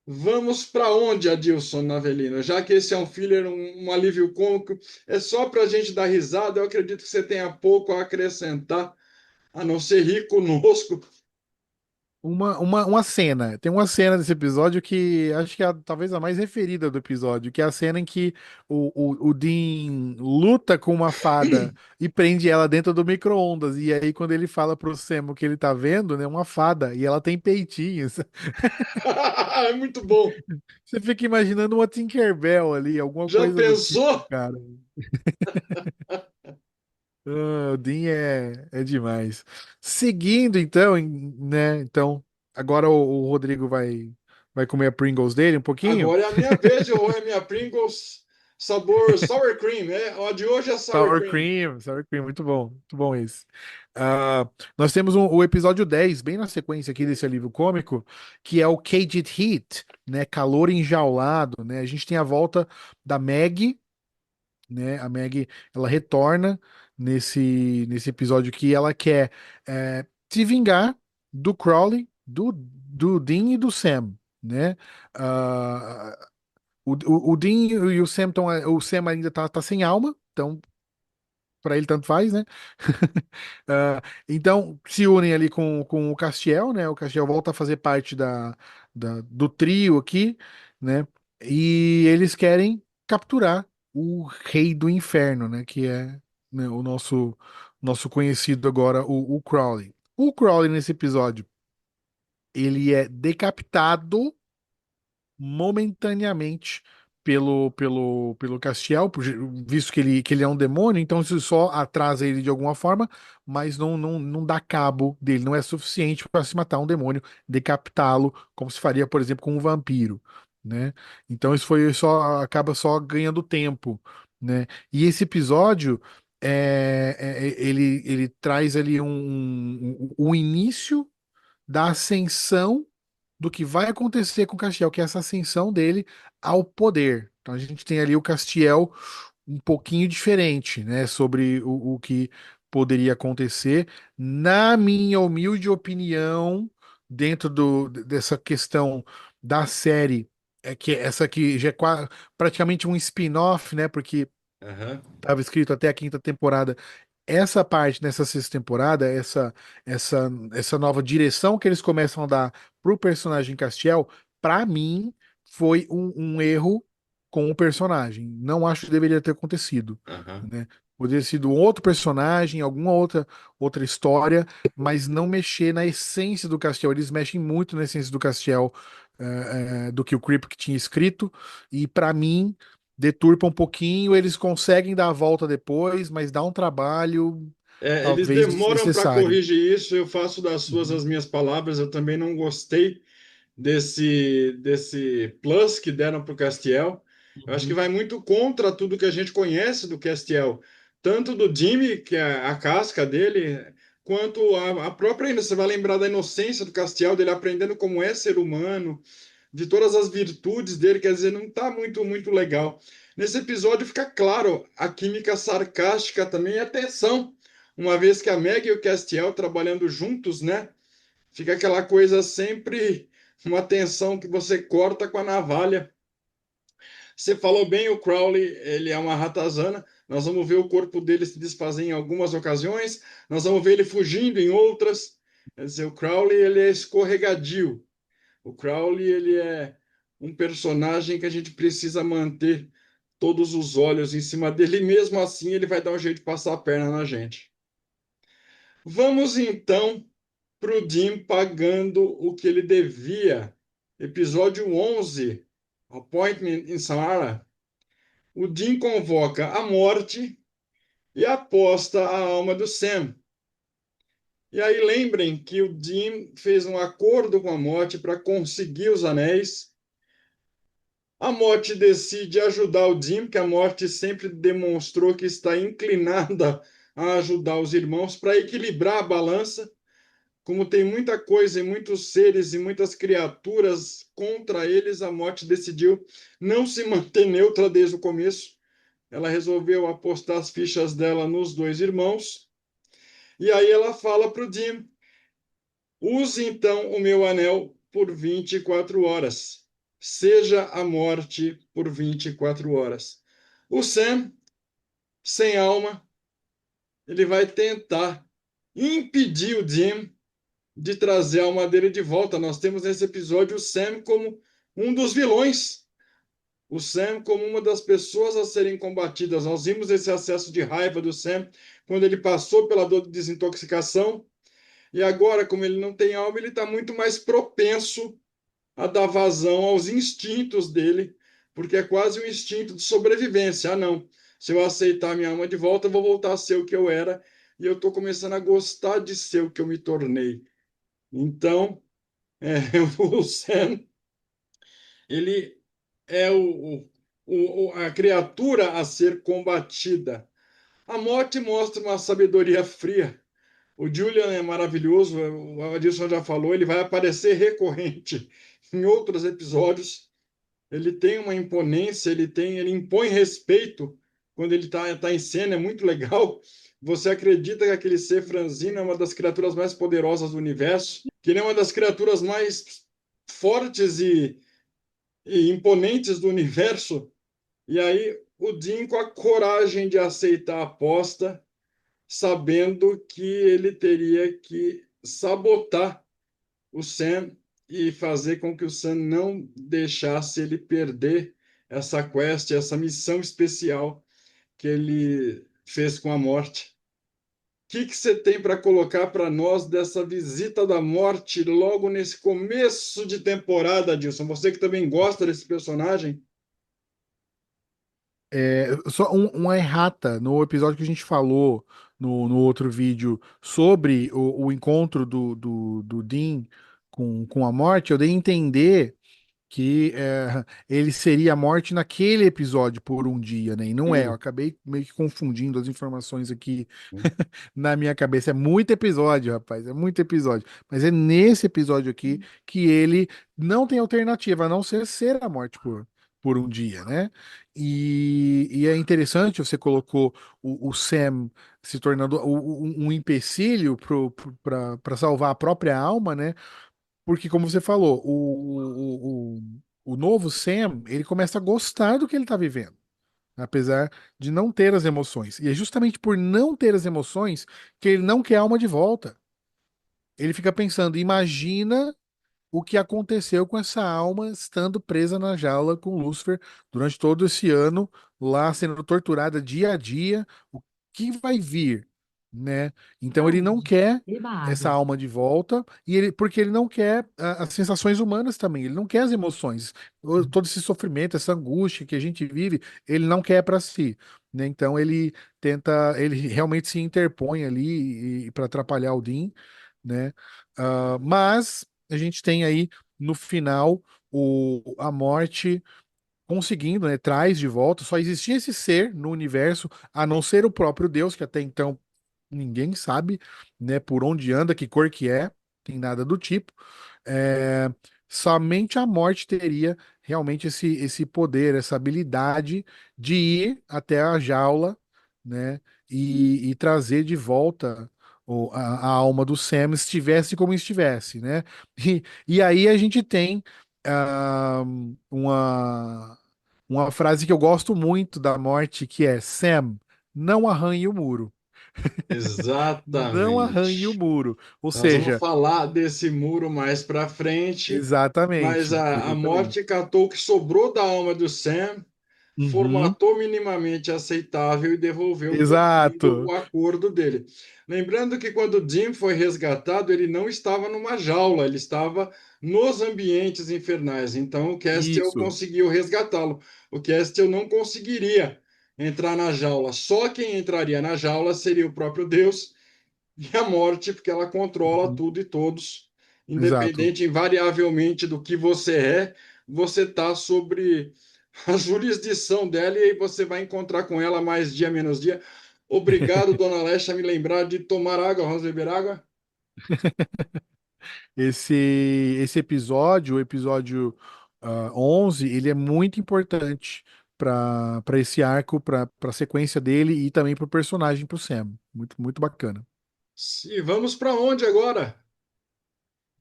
vamos para onde, Adilson Navelino? Já que esse é um filler, um alívio cômico, é só para a gente dar risada. Eu acredito que você tenha pouco a acrescentar, a não ser rir conosco. uma cena. Tem uma cena desse episódio que acho que é talvez a mais referida do episódio, que é a cena em que o Dean luta com uma fada e prende ela dentro do micro-ondas. E aí, quando ele fala pro Sam o que ele tá vendo, né, uma fada, e ela tem peitinhos. É muito bom. Você fica imaginando uma Tinkerbell ali, alguma Já coisa do tipo, pensou? cara. Ah, o Dean é demais. Seguindo, então, né? Então, agora o Rodrigo vai comer a Pringles dele um pouquinho. Agora é a minha vez de roer minha Pringles sabor sour cream. A de hoje é sour cream. Sour cream, muito bom esse. Ah, nós temos o episódio 10 bem na sequência aqui desse alívio cômico, que é o Caged Heat, né? Calor enjaulado, né? A gente tem a volta da Maggie, né? A Maggie, ela retorna nesse episódio que ela quer se vingar do Crowley, do Dean e do Sam, né? Ah, o Dean e o Sam o Sam ainda tá sem alma, então para ele tanto faz, né? Então se unem ali com o Castiel, né? O Castiel volta a fazer parte do trio aqui, né? E eles querem capturar o Rei do Inferno, né? Que é, né, o nosso conhecido agora, o Crowley. O Crowley nesse episódio, ele é decapitado momentaneamente pelo Castiel, visto que ele é um demônio, então isso só atrasa ele de alguma forma, mas não dá cabo dele, não é suficiente para se matar um demônio, decapitá-lo, como se faria, por exemplo, com um vampiro, né? Então isso foi só acaba só ganhando tempo, né? E esse episódio ele traz ali o início da ascensão do que vai acontecer com o Castiel, que é essa ascensão dele ao poder. Então a gente tem ali o Castiel um pouquinho diferente, né, sobre o que poderia acontecer. Na minha humilde opinião, dentro dessa questão da série, é que essa aqui já é praticamente um spin-off, né, porque Aham. estava escrito até a quinta temporada. Essa parte nessa sexta temporada, essa nova direção que eles começam a dar pro personagem Castiel, pra mim foi um erro com o personagem. Não acho que deveria ter acontecido, Aham. né? Poderia ter sido um outro personagem, alguma outra história, mas não mexer na essência do Castiel. Eles mexem muito na essência do Castiel, do que o Kripke tinha escrito, e pra mim deturpa um pouquinho, eles conseguem dar a volta depois, mas dá um trabalho Eles talvez demoram para desnecessário. corrigir isso, eu faço das suas as Uhum, minhas palavras, eu também não gostei desse plus que deram para o Castiel. Eu acho que uhum, vai muito contra tudo que a gente conhece do Castiel, tanto do Jimmy, que é a casca dele, quanto a própria. Você vai lembrar da inocência do Castiel, dele aprendendo como é ser humano, de todas as virtudes dele, quer dizer, não está muito legal. Nesse episódio fica claro a química sarcástica também e a tensão, uma vez que a Meg e o Castiel trabalhando juntos, né? Fica aquela coisa sempre, uma tensão que você corta com a navalha. Você falou bem, o Crowley, ele é uma ratazana. Nós vamos ver o corpo dele se desfazer em algumas ocasiões, nós vamos ver ele fugindo em outras. Quer dizer, o Crowley, ele é escorregadio. O Crowley, ele é um personagem que a gente precisa manter todos os olhos em cima dele, e mesmo assim ele vai dar um jeito de passar a perna na gente. Vamos então para o Dean pagando o que ele devia. Episódio 11, Appointment in Samara. O Dean convoca a morte e aposta a alma do Sam. E aí lembrem que o Dean fez um acordo com a morte para conseguir os anéis. A morte decide ajudar o Dean, porque a morte sempre demonstrou que está inclinada a ajudar os irmãos para equilibrar a balança. Como tem muita coisa e muitos seres e muitas criaturas contra eles, a morte decidiu não se manter neutra desde o começo. Ela resolveu apostar as fichas dela nos dois irmãos. E aí ela fala para o Jim: use então o meu anel por 24 horas. Seja a morte por 24 horas. O Sam, sem alma, ele vai tentar impedir o Jim de trazer a alma dele de volta. Nós temos nesse episódio o Sam como um dos vilões, o Sam como uma das pessoas a serem combatidas. Nós vimos esse acesso de raiva do Sam quando ele passou pela dor de desintoxicação, e agora, como ele não tem alma, ele está muito mais propenso a dar vazão aos instintos dele, porque é quase um instinto de sobrevivência. Ah, não, se eu aceitar minha alma de volta, eu vou voltar a ser o que eu era, e eu estou começando a gostar de ser o que eu me tornei. Então, é, o Sam, ele é a criatura a ser combatida. A morte mostra uma sabedoria fria. O Julian é maravilhoso, o Adilson já falou, ele vai aparecer recorrente em outros episódios. Ele tem uma imponência, ele impõe respeito quando ele tá em cena, é muito legal. Você acredita que aquele ser franzino é uma das criaturas mais poderosas do universo, que ele é uma das criaturas mais fortes e imponentes do universo. E aí o Dean, com a coragem de aceitar a aposta, sabendo que ele teria que sabotar o Sam e fazer com que o Sam não deixasse ele perder essa quest, essa missão especial que ele fez com a morte. O que que você tem para colocar para nós dessa visita da morte logo nesse começo de temporada, Dilson? Você que também gosta desse personagem? Só uma errata no episódio que a gente falou no outro vídeo sobre o encontro do Dean com a morte, eu dei a entender que ele seria a morte naquele episódio por um dia, né? E não é, eu Sim. acabei meio que confundindo as informações aqui na minha cabeça. É muito episódio, rapaz, é muito episódio. Mas é nesse episódio aqui que ele não tem alternativa a não ser a morte por um dia, né? E é interessante, você colocou o Sam se tornando um empecilho para salvar a própria alma, né? Porque, como você falou, o novo Sam, ele começa a gostar do que ele tá vivendo, apesar de não ter as emoções. E é justamente por não ter as emoções que ele não quer a alma de volta. Ele fica pensando, imagina o que aconteceu com essa alma estando presa na jaula com Lúcifer durante todo esse ano, lá sendo torturada dia a dia, o que vai vir, né? Então ele não quer essa alma de volta e ele porque ele não quer as sensações humanas também, ele não quer as emoções. Todo esse sofrimento, essa angústia que a gente vive, ele não quer para si, né? Então ele realmente se interpõe ali para atrapalhar o Dean, né? Mas a gente tem aí no final a morte conseguindo, né, traz de volta. Só existia esse ser no universo, a não ser o próprio Deus, que até então ninguém sabe, né, por onde anda, que cor que é, tem nada do tipo. É, somente a morte teria realmente esse poder, essa habilidade de ir até a jaula, né, e trazer de volta a alma do Sam, estivesse como estivesse, né? E aí a gente tem ah, uma frase que eu gosto muito da morte, que é Sam, não arranhe o muro. Não arranhe o Exatamente. muro. Ou Nós vamos seja, falar desse muro mais para frente, mas exatamente, a morte exatamente. catou o que sobrou da alma do Sam, Uhum, formatou minimamente aceitável e devolveu todo mundo exato. o acordo dele. Lembrando que quando Jim foi resgatado, ele não estava numa jaula, ele estava nos ambientes infernais. Então o Castiel Isso. conseguiu resgatá-lo. O Castiel não conseguiria entrar na jaula. Só quem entraria na jaula seria o próprio Deus e a morte, porque ela controla Uhum, tudo e todos, exato. independente, invariavelmente do que você está sobre a jurisdição dela e aí você vai encontrar com ela mais dia menos dia. Obrigado, dona Lesha, a me lembrar de tomar água. Vamos beber água? Esse, esse episódio, o episódio 11, ele é muito importante para esse arco, para a sequência dele e também para o personagem, para o Sam. Muito, muito bacana. E vamos para onde agora?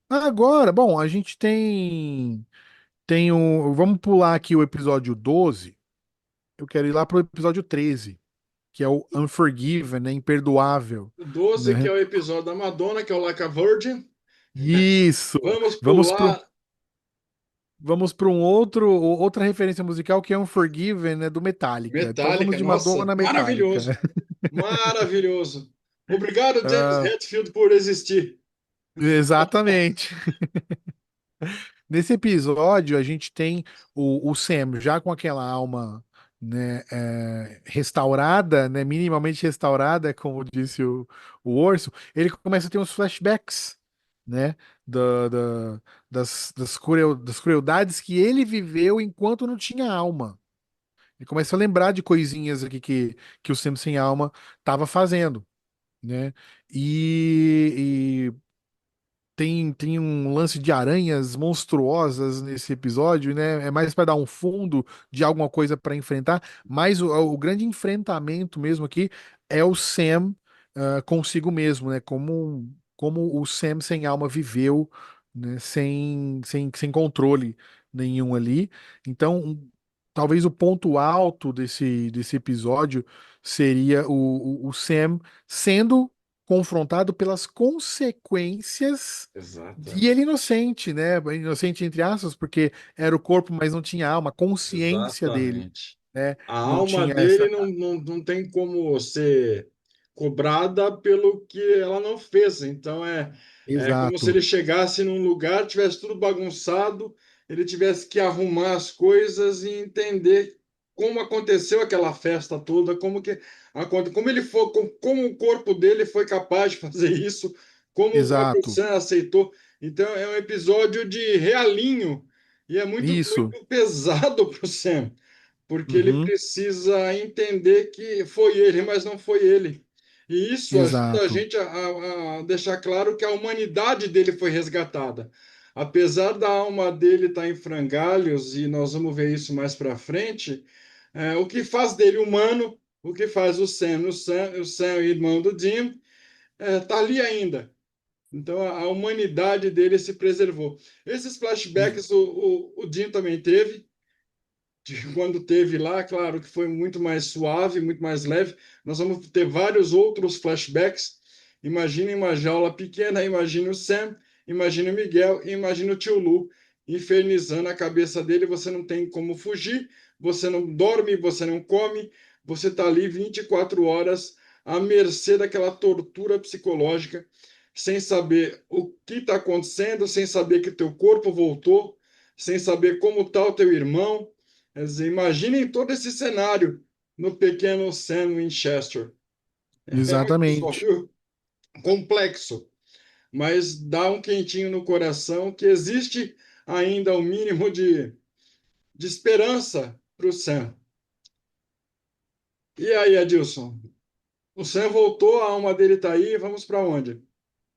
Agora, bom, a gente tem um. Vamos pular aqui o episódio 12. Eu quero ir lá pro episódio 13, que é o Unforgiven, né? Imperdoável, O 12, que né? é o episódio da Madonna, que é o Like a Virgin, Isso. Vamos Vamos para pular vamos para outra referência musical que é Unforgiven, né, do Metallica. Então vamos Metallica. de Nossa, Madonna Metallica. maravilhoso. Maravilhoso. Obrigado, James Ah, Hetfield, por existir. exatamente. Nesse episódio, a gente tem o Sam já com aquela alma, né, restaurada, né, minimamente restaurada, como disse o Orso. Ele começa a ter uns flashbacks, né, das crueldades que ele viveu enquanto não tinha alma. Ele começa a lembrar de coisinhas aqui que o Sam sem alma estava fazendo, né? E tem um lance de aranhas monstruosas nesse episódio, né? É mais para dar um fundo de alguma coisa para enfrentar, mas o grande enfrentamento mesmo aqui é o Sam consigo mesmo, né? Como o Sam sem alma viveu, né? Sem controle nenhum ali. Então, talvez o ponto alto desse episódio seria o Sam sendo confrontado pelas consequências Exato. e ele inocente, né? Inocente entre aspas, porque era o corpo, mas não tinha alma, a consciência dele, Exatamente. né? A Não alma tinha essa. dele não tem como ser cobrada pelo que ela não fez. Então é como se Exato, ele chegasse num lugar, tivesse tudo bagunçado, ele tivesse que arrumar as coisas e entender como aconteceu aquela festa toda, como ele foi, como o corpo dele foi capaz de fazer isso, como o próprio exato. Sam aceitou. Então é um episódio de realinho e é muito, Isso. muito pesado para o Sam porque ele Uhum, precisa entender que foi ele, mas não foi ele. E isso ajuda a exato. gente a deixar claro que a humanidade dele foi resgatada. Apesar da alma dele estar em frangalhos, e nós vamos ver isso mais para frente, o que faz dele humano, o que faz o Sam, irmão do Jim, está ali ainda. Então a humanidade dele se preservou. Esses E- flashbacks o Jim também teve de quando teve lá, claro que foi muito mais suave, muito mais leve. Nós vamos ter vários outros flashbacks. Imagine uma jaula pequena, imagine o Sam, imagine o Miguel e imagine o tio Lu infernizando a cabeça dele. Você não tem como fugir, você não dorme, você não come, você está ali 24 horas à mercê daquela tortura psicológica, sem saber o que está acontecendo, sem saber que teu corpo voltou, sem saber como está o teu irmão. Quer dizer, imaginem todo esse cenário no pequeno Sam Winchester. É um Exatamente. episódio complexo, mas dá um quentinho no coração que existe ainda o mínimo de esperança para o Sam. E aí, Adilson? O Sam voltou, a alma dele está aí, vamos para onde?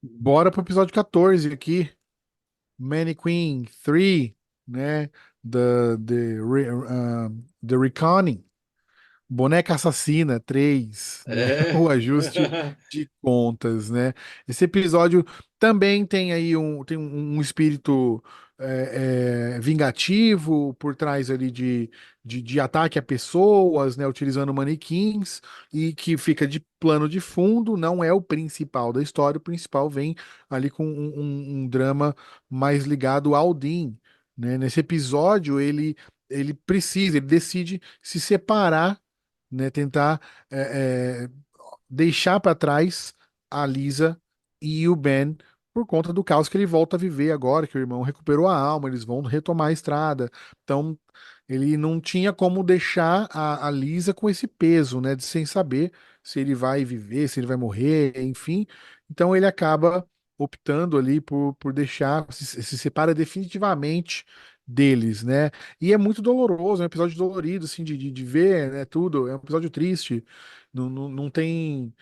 Bora pro episódio 14 aqui. Mannequin 3, né? The Reckoning. Boneca Assassina 3, né? É. O ajuste de contas, né? Esse episódio também tem aí um espírito vingativo por trás ali de ataque a pessoas, né? Utilizando manequins e que fica de plano de fundo, não é o principal da história, o principal vem ali com um drama mais ligado ao Dean, né? Nesse episódio ele decide se separar, né? Tentar deixar para trás a Lisa e o Ben por conta do caos que ele volta a viver agora, que o irmão recuperou a alma, eles vão retomar a estrada. Então, ele não tinha como deixar a Lisa com esse peso, né? De sem saber se ele vai viver, se ele vai morrer, enfim. Então, ele acaba optando ali por deixar, se separa definitivamente deles, né? E é muito doloroso, é um episódio dolorido, assim, de ver, né, tudo. É um episódio triste. Não tem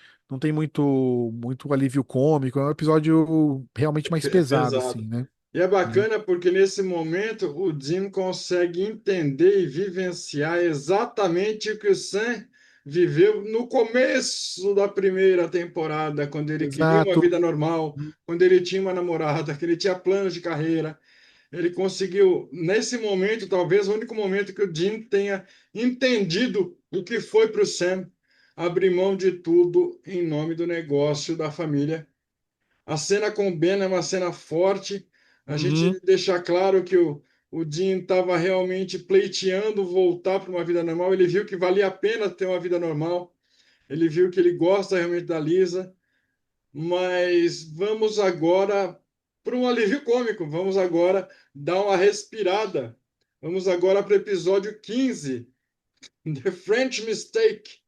muito alívio cômico. É um episódio realmente mais pesado, assim, Pesado. né? E é Né? bacana porque nesse momento o Jim consegue entender e vivenciar exatamente o que o Sam viveu no começo da primeira temporada, quando ele queria uma Exato. vida normal, quando ele tinha uma namorada, que ele tinha planos de carreira. Ele conseguiu, nesse momento, talvez o único momento que o Jim tenha entendido o que foi para o Sam abrir mão de tudo em nome do negócio da família, A cena com o Ben é uma cena forte. A gente Uhum. deixa claro que o Dean estava realmente pleiteando voltar para uma vida normal. Ele viu que valia a pena ter uma vida normal. Ele viu que ele gosta realmente da Lisa. Mas vamos agora para um alívio cômico. Vamos agora dar uma respirada. Vamos agora para o episódio 15, The French Mistake.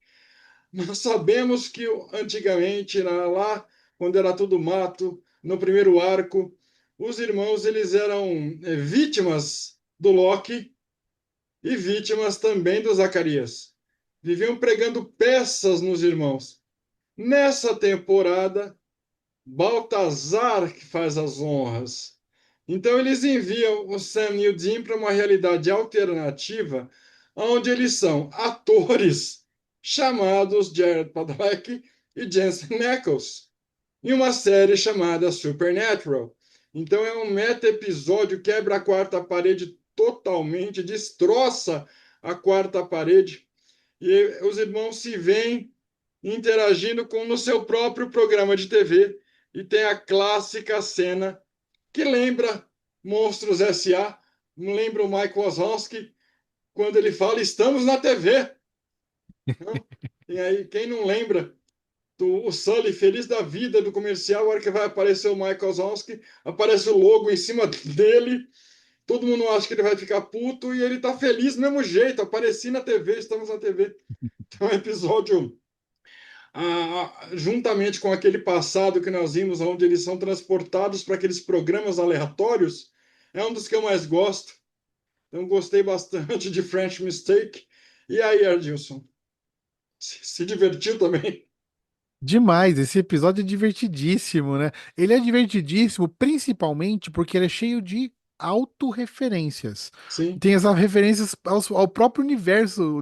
Nós sabemos que antigamente, lá quando era tudo mato, no primeiro arco, os irmãos eles eram vítimas do Loki e vítimas também do Zacarias. Viviam pregando peças nos irmãos. Nessa temporada, Baltazar que faz as honras. Então eles enviam o Sam e o Dean para uma realidade alternativa, onde eles são atores chamados Jared Padalecki e Jensen Ackles, em uma série chamada Supernatural. Então é um meta-episódio, quebra a quarta parede totalmente, destroça a quarta parede, e os irmãos se veem interagindo com no seu próprio programa de TV, e tem a clássica cena que lembra Monstros S.A., lembra o Michael Wazowski, quando ele fala, estamos na TV. Não? E aí, quem não lembra o Sully feliz da vida do comercial, a hora que vai aparecer o Michael Wazowski, aparece o logo em cima dele, todo mundo acha que ele vai ficar puto e ele tá feliz do mesmo jeito, apareci na TV, estamos na TV. Então, é um episódio juntamente com aquele passado que nós vimos, onde eles são transportados para aqueles programas aleatórios, é um dos que eu mais gosto. Então, gostei bastante de French Mistake. E aí, Ardilson, se divertiu também? Demais, esse episódio é divertidíssimo, né? Ele é divertidíssimo principalmente porque ele é cheio de autorreferências. Sim. Tem essas referências ao próprio universo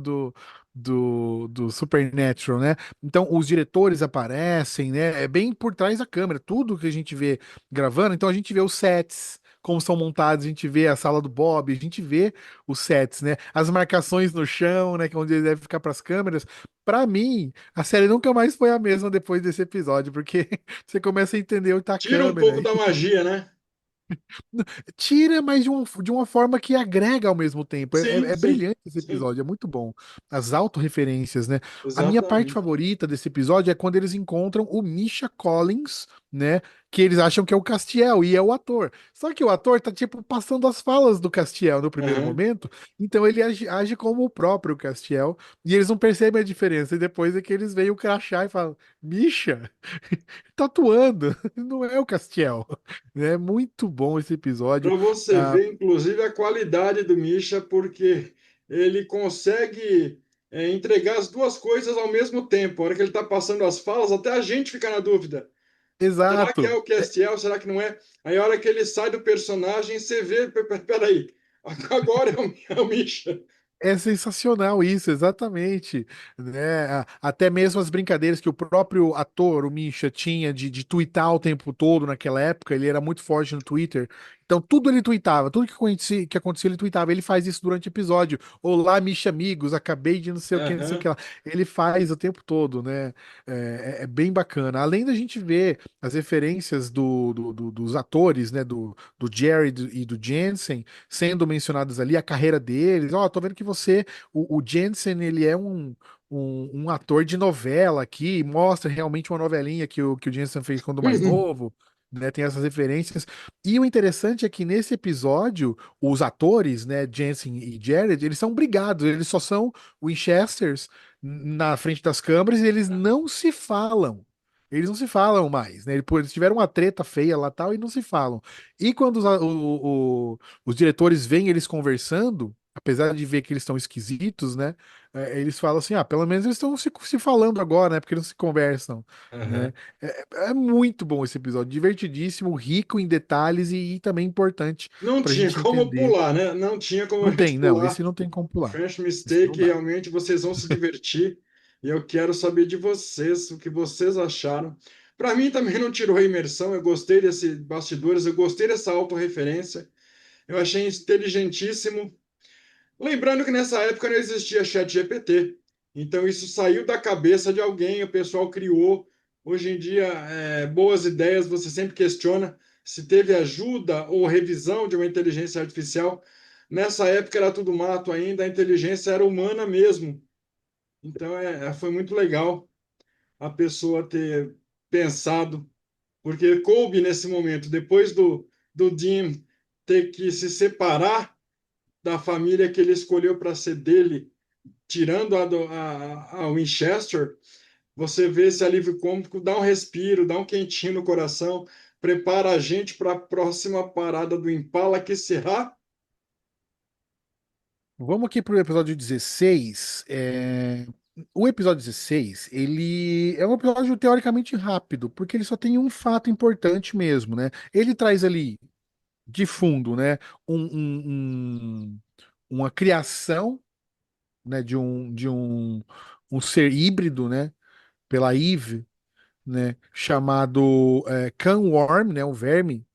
do Supernatural, né? Então, os diretores aparecem, né? É bem por trás da câmera, tudo que a gente vê gravando. Então, a gente vê os sets, como são montados, a gente vê a sala do Bob, a gente vê os sets, né? As marcações no chão, né? Que é onde ele deve ficar para as câmeras. Para mim, a série nunca mais foi a mesma depois desse episódio, porque você começa a entender onde tá a Tira um pouco câmera. da magia, né? Tira, mas de uma forma que agrega ao mesmo tempo. Sim, É sim, brilhante esse sim, episódio, é muito bom. As autorreferências, né? A minha parte exatamente. favorita desse episódio é quando eles encontram o Misha Collins, né? Que eles acham que é o Castiel e é o ator. Só que o ator tá, tipo, passando as falas do Castiel no primeiro Aham. momento, então ele age como o próprio Castiel e eles não percebem a diferença. E depois é que eles veem o crachá e falam: Misha, tá atuando, não é o Castiel. É muito bom esse episódio. Para você Ah, ver, inclusive, a qualidade do Misha, porque ele consegue entregar as duas coisas ao mesmo tempo. A hora que ele está passando as falas, até a gente fica na dúvida. Será que é exato. o Castiel? Será que não é? Aí a hora que ele sai do personagem, você vê, peraí, agora é o Misha. É sensacional isso, exatamente, né? Até mesmo as brincadeiras que o próprio ator, o Misha, tinha de tuitar o tempo todo naquela época, ele era muito forte no Twitter. Então tudo ele tuitava, tudo que acontecia ele tuitava. Ele faz isso durante o episódio. Olá, Misha amigos, acabei de não sei o que, não sei o que Aham. lá. Ele faz o tempo todo, né? É bem bacana. Além da gente ver as referências dos atores, né? Do Jared e do Jensen sendo mencionadas ali, a carreira deles. Ó, tô vendo que o Jensen, ele é um ator de novela aqui, mostra realmente uma novelinha que o Jensen fez quando mais novo. Né, tem essas referências. E o interessante é que nesse episódio, os atores, né, Jensen e Jared, eles são brigados, eles só são Winchesters na frente das câmeras e eles não se falam. Eles não se falam mais, né? Eles tiveram uma treta feia lá tal e não se falam. E quando os diretores veem eles conversando, apesar de ver que eles estão esquisitos, né? Eles falam assim: ah, pelo menos eles estão se falando agora, né? Porque eles não se conversam, né? Aham. É muito bom esse episódio, divertidíssimo, rico em detalhes e também importante Não pra tinha gente como entender. pular, né? Não tinha como a Não gente tem, não, pular. esse não tem como pular. French Esse não Mistake, dá. realmente vocês vão se divertir. E eu quero saber de vocês, o que vocês acharam. Para mim também não tirou a imersão, eu gostei desse bastidores, eu gostei dessa autorreferência. Eu achei inteligentíssimo. Lembrando que nessa época não existia chat GPT. Então isso saiu da cabeça de alguém, o pessoal criou Hoje em dia, boas ideias você sempre questiona se teve ajuda ou revisão de uma inteligência artificial. Nessa época era tudo mato ainda, a inteligência era humana mesmo. Então foi muito legal a pessoa ter pensado, porque coube nesse momento, depois do Dean ter que se separar da família que ele escolheu para ser dele, tirando a Winchester, você vê esse alívio cômico, dá um respiro, dá um quentinho no coração, prepara a gente para a próxima parada do Impala, que será Vamos aqui pro episódio 16. O episódio 16, ele é um episódio teoricamente rápido, porque ele só tem um fato importante mesmo, né? Ele traz ali, de fundo, né, um, uma criação, né, um ser híbrido, né, pela Eve, né, chamado Canworm, né, o verme,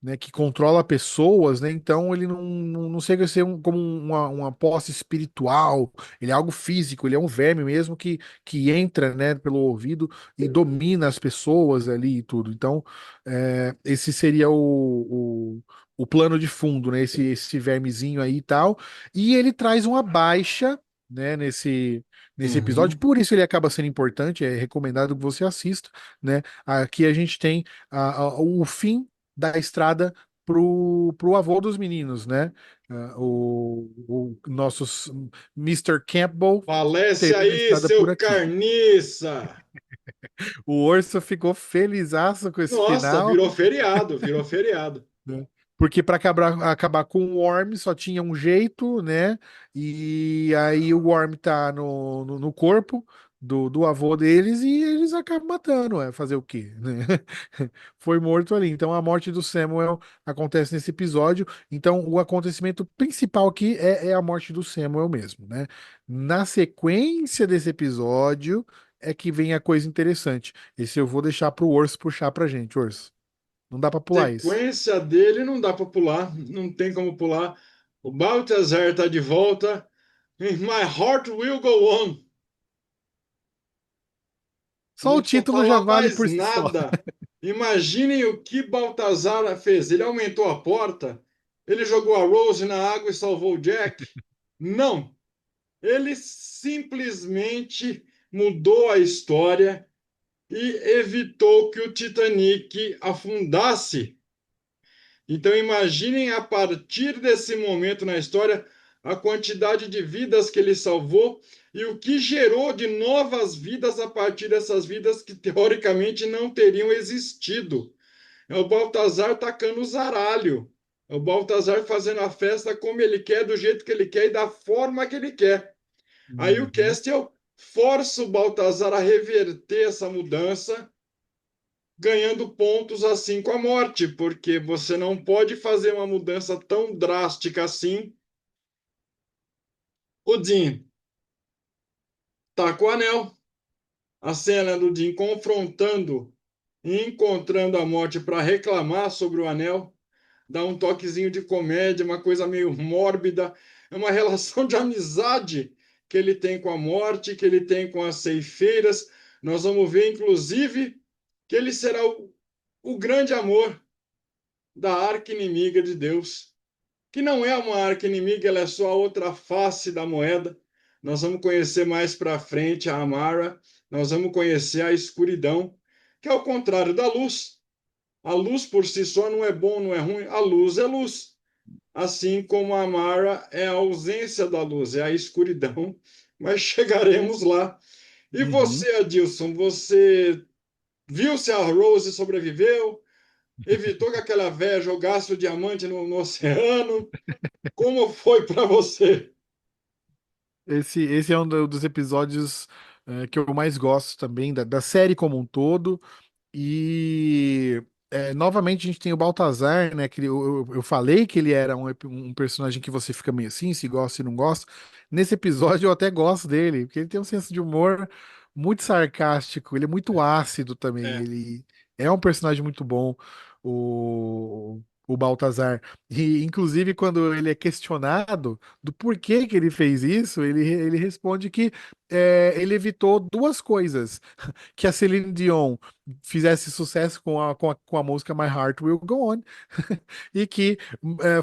né, que controla pessoas, né? Então ele não chega a ser como uma posse espiritual, ele é algo físico, ele é um verme mesmo que entra, né, pelo ouvido e domina as pessoas ali e tudo. Então, esse seria o plano de fundo, né? Esse vermezinho aí e tal. E ele traz uma baixa, né, nesse episódio, Uhum. por isso ele acaba sendo importante, é recomendado que você assista, né? Aqui a gente tem o fim da estrada pro avô dos meninos, né? O nosso Mr. Campbell Falece termina a aí, estrada por seu aqui. carniça! O Urso ficou felizaço com esse Nossa, final, virou feriado, virou feriado. né? Porque para acabar com o Worm só tinha um jeito, né? E aí o Worm tá no corpo do avô deles e eles acabam matando, fazer o quê, né? Foi morto ali. Então a morte do Samuel acontece nesse episódio. Então o acontecimento principal aqui é a morte do Samuel mesmo, né? Na sequência desse episódio é que vem a coisa interessante. Esse eu vou deixar pro Urso puxar pra gente, Urso. Não dá pra pular isso. Sequência dele não dá para pular, não tem como pular. O Baltazar está de volta. My heart will go on. Só Não o precisa título já falar vale mais por si só. nada. Imaginem o que Baltazar fez. Ele aumentou a porta, ele jogou a Rose na água e salvou o Jack? Não. Ele simplesmente mudou a história e evitou que o Titanic afundasse. Então, imaginem a partir desse momento na história a quantidade de vidas que ele salvou e o que gerou de novas vidas a partir dessas vidas que teoricamente não teriam existido. É o Baltazar tacando o zaralho. É o Baltazar fazendo a festa como ele quer, do jeito que ele quer e da forma que ele quer. Aí o Uhum, Castiel força o Baltazar a reverter essa mudança ganhando pontos assim com a morte, porque você não pode fazer uma mudança tão drástica assim. O Dean tá com o anel, a cena do Dean confrontando e encontrando a morte para reclamar sobre o anel, dá um toquezinho de comédia, uma coisa meio mórbida, é uma relação de amizade que ele tem com a morte, que ele tem com as ceifeiras. Nós vamos ver, inclusive, que ele será o grande amor da arqui-inimiga de Deus, que não é uma arqui-inimiga, ela é só a outra face da moeda. Nós vamos conhecer mais para frente a Amara, nós vamos conhecer a escuridão, que é o contrário da luz. A luz por si só não é bom, não é ruim, a luz é luz. Assim como a Amara é a ausência da luz, é a escuridão, mas chegaremos lá. E uhum. você, Adilson, você viu se a Rose sobreviveu? Evitou que aquela véia jogasse o diamante no oceano? Como foi para você? Esse é um dos episódios que eu mais gosto também, da série como um todo. E novamente a gente tem o Baltazar, né? Que eu falei que ele era um personagem que você fica meio assim, se gosta e não gosta. Nesse episódio eu até gosto dele, porque ele tem um senso de humor muito sarcástico, ele é muito ácido também. É, Ele é um personagem muito bom. O, o Baltazar. E, inclusive, quando ele é questionado do porquê que ele fez isso, ele responde que ele evitou duas coisas. Que a Celine Dion fizesse sucesso com a música My Heart Will Go On, e que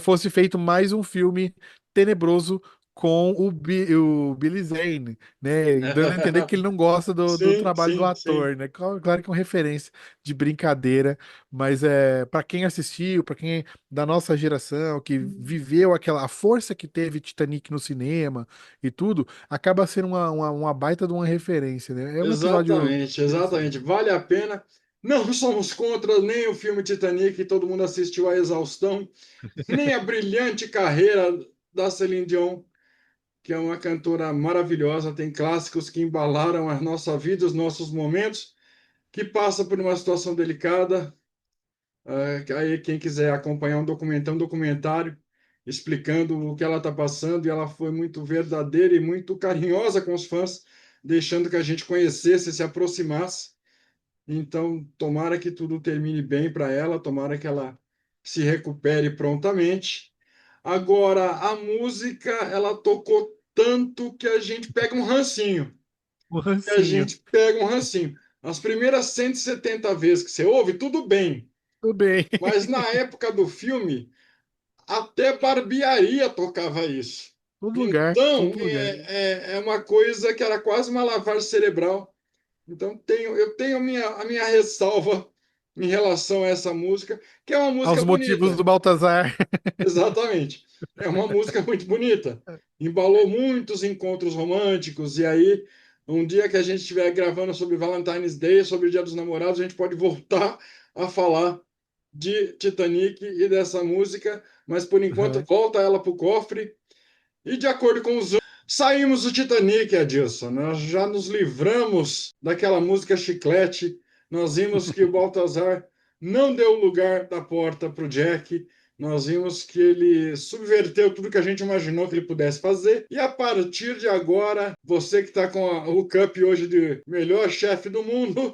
fosse feito mais um filme tenebroso com o Billy Zane, né? Dando a entender que ele não gosta do Sim, trabalho do sim, sim. ator, né? Claro que é uma referência de brincadeira, mas para quem assistiu, para quem é da nossa geração, que viveu a força que teve Titanic no cinema e tudo, acaba sendo uma baita de uma referência, né? É um episódio Exatamente, interessante. exatamente. Vale a pena. Não somos contra nem o filme Titanic, que todo mundo assistiu à exaustão, nem a brilhante carreira da Celine Dion, que é uma cantora maravilhosa, tem clássicos que embalaram a nossa vida, os nossos momentos, que passa por uma situação delicada. Aí, quem quiser acompanhar um documentário explicando o que ela está passando, e ela foi muito verdadeira e muito carinhosa com os fãs, deixando que a gente conhecesse, se aproximasse. Então, tomara que tudo termine bem para ela, tomara que ela se recupere prontamente. Agora, a música, ela tocou tanto que a gente pega um rancinho. O Que a rancinho. gente pega um rancinho. As primeiras 170 vezes que você ouve, tudo bem. Tudo bem. Mas na época do filme, até barbearia tocava isso. Todo lugar, Então, todo lugar. é uma coisa que era quase uma lavagem cerebral. Então, eu tenho a minha ressalva em relação a essa música, que é uma música Aos motivos bonita. do Baltazar. Exatamente. É uma música muito bonita. Embalou muitos encontros românticos. E aí, um dia que a gente estiver gravando sobre Valentine's Day, sobre o Dia dos Namorados, a gente pode voltar a falar de Titanic e dessa música. Mas por enquanto, Aham. volta ela para o cofre. E de acordo com os saímos do Titanic, Adilson. Nós já nos livramos daquela música chiclete. Nós vimos que o Baltazar não deu lugar da porta para o Jack. Nós vimos que ele subverteu tudo que a gente imaginou que ele pudesse fazer. E a partir de agora, você que está com o Cup hoje de melhor chefe do mundo,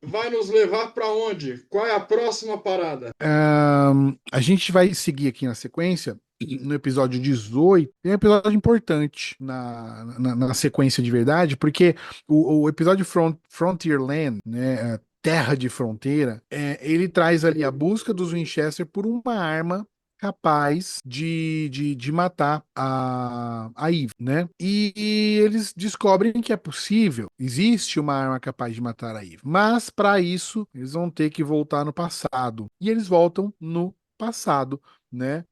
vai nos levar para onde? Qual é a próxima parada? A gente vai seguir aqui na sequência. No episódio 18, é um episódio importante na sequência de verdade, porque o episódio Frontierland, né, Terra de Fronteira, ele traz ali a busca dos Winchester por uma arma capaz de matar a Eve, né? E eles descobrem que é possível, existe uma arma capaz de matar a Eve, mas para isso eles vão ter que voltar no passado. E eles voltam no passado, né?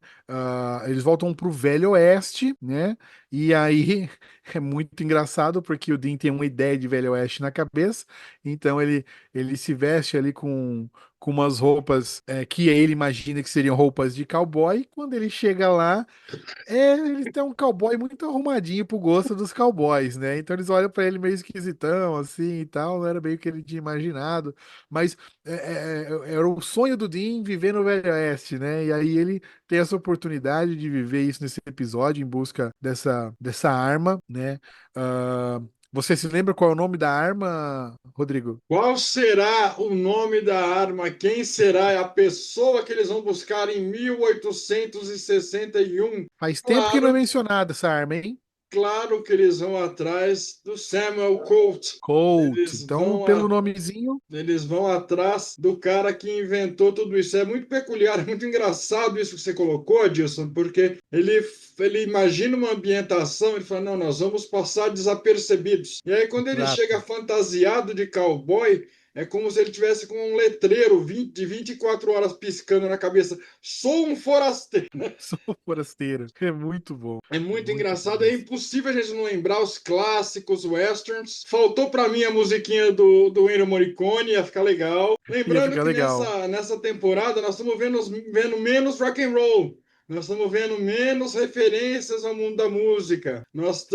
Eles voltam pro Velho Oeste, né? E aí é muito engraçado porque o Dean tem uma ideia de Velho Oeste na cabeça, então ele se veste ali com umas roupas que ele imagina que seriam roupas de cowboy. Quando ele chega lá, ele tem um cowboy muito arrumadinho pro gosto dos cowboys, né? Então eles olham pra ele meio esquisitão, assim e tal. Não era meio o que ele tinha imaginado. Mas era o sonho do Dean viver no Velho Oeste, né? E aí ele tem essa oportunidade de viver isso nesse episódio em busca dessa arma, né? Ah, você se lembra qual é o nome da arma, Rodrigo? Qual será o nome da arma? Quem será a pessoa que eles vão buscar em 1861? Faz tempo que não é Claro, mencionada essa arma, hein? claro que eles vão atrás do Samuel Colt. Colt. Eles Então, vão, pelo nomezinho, eles vão atrás do cara que inventou tudo isso. É muito peculiar, é muito engraçado isso que você colocou, Adilson, porque ele imagina uma ambientação, ele fala, não, nós vamos passar desapercebidos. E aí, quando ele chega exato. fantasiado de cowboy, é como se ele tivesse com um letreiro de 24 horas piscando na cabeça. Sou um forasteiro. Sou forasteiro. É muito bom. É muito Muito bom engraçado, é isso. impossível a gente não lembrar os clássicos westerns. Faltou para mim a musiquinha do Ennio Morricone, ia ficar legal. Ia Lembrando ficar que legal. nessa temporada nós estamos vendo menos rock and roll. Nós estamos vendo menos referências ao mundo da música. Nós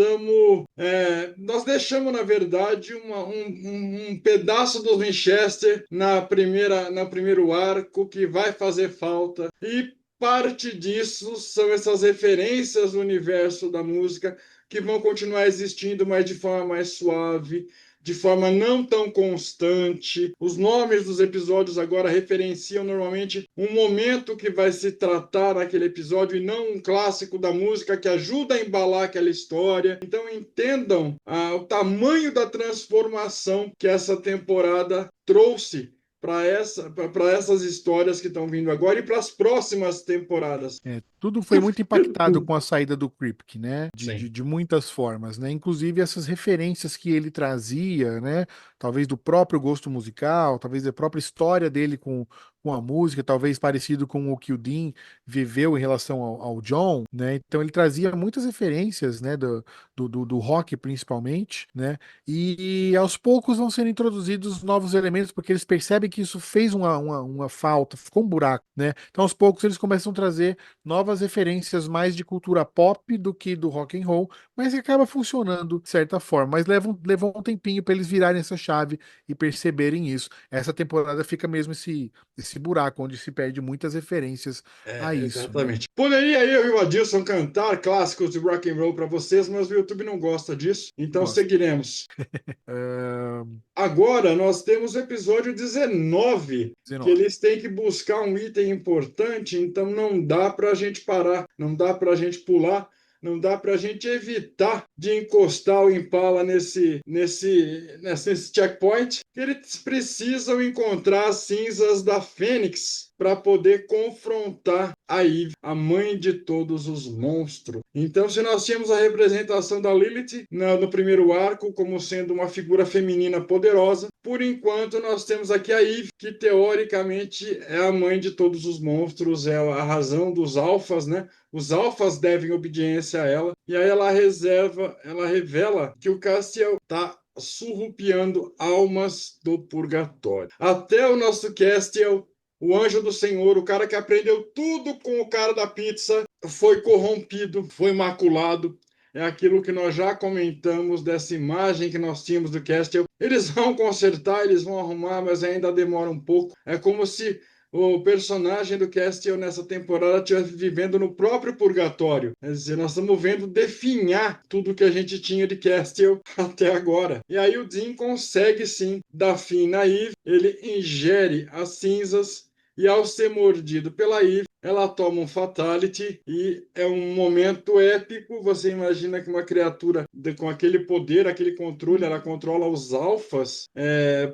deixamos, na verdade, um pedaço do Winchester no primeiro arco que vai fazer falta. E parte disso são essas referências do universo da música que vão continuar existindo, mas de forma mais suave, de forma não tão constante. Os nomes dos episódios agora referenciam normalmente um momento que vai se tratar naquele episódio e não um clássico da música que ajuda a embalar aquela história. Então entendam o tamanho da transformação que essa temporada trouxe para essas histórias que estão vindo agora e para as próximas temporadas. Tudo foi muito impactado com a saída do Kripke, né? Sim. De muitas formas, né? Inclusive essas referências que ele trazia, né? Talvez do próprio gosto musical, talvez da própria história dele com a música, talvez parecido com o que o Dean viveu em relação ao John, né? Então ele trazia muitas referências, né? Do rock principalmente, né? E aos poucos vão sendo introduzidos novos elementos, porque eles percebem que isso fez uma falta, ficou um buraco, né? Então aos poucos eles começam a trazer novas referências mais de cultura pop do que do rock and roll, mas que acaba funcionando de certa forma. Mas levou um tempinho para eles virarem essa chave e perceberem isso. Essa temporada fica mesmo esse buraco onde se perde muitas referências a isso, né? Exatamente. Poderia eu e o Adilson cantar clássicos de rock and roll para vocês, mas o YouTube não gosta disso, então Gosto. seguiremos. Ahn, Agora nós temos o episódio 19, que 19. eles têm que buscar um item importante, então não dá para a gente parar, não dá para a gente pular, não dá para a gente evitar de encostar o Impala nesse checkpoint, que eles precisam encontrar as cinzas da Fênix para poder confrontar a Eve, a mãe de todos os monstros. Então, se nós tínhamos a representação da Lilith no primeiro arco como sendo uma figura feminina poderosa, por enquanto nós temos aqui a Eve, que teoricamente é a mãe de todos os monstros, é a razão dos alfas, né? Os alfas devem obediência a ela, e aí ela revela que o Castiel está surrupiando almas do purgatório. Até o nosso Castiel, o anjo do Senhor, o cara que aprendeu tudo com o cara da pizza, foi corrompido, foi maculado. É aquilo que nós já comentamos dessa imagem que nós tínhamos do Castiel. Eles vão consertar, eles vão arrumar, mas ainda demora um pouco. É como se o personagem do Castiel nessa temporada estivesse vivendo no próprio purgatório. Quer dizer, nós estamos vendo definhar tudo que a gente tinha de Castiel até agora. E aí o Dean consegue sim dar fim na Eve, ele ingere as cinzas e ao ser mordido pela Eve, ela toma um fatality e é um momento épico. Você imagina que uma criatura com aquele poder, aquele controle, ela controla os alfas,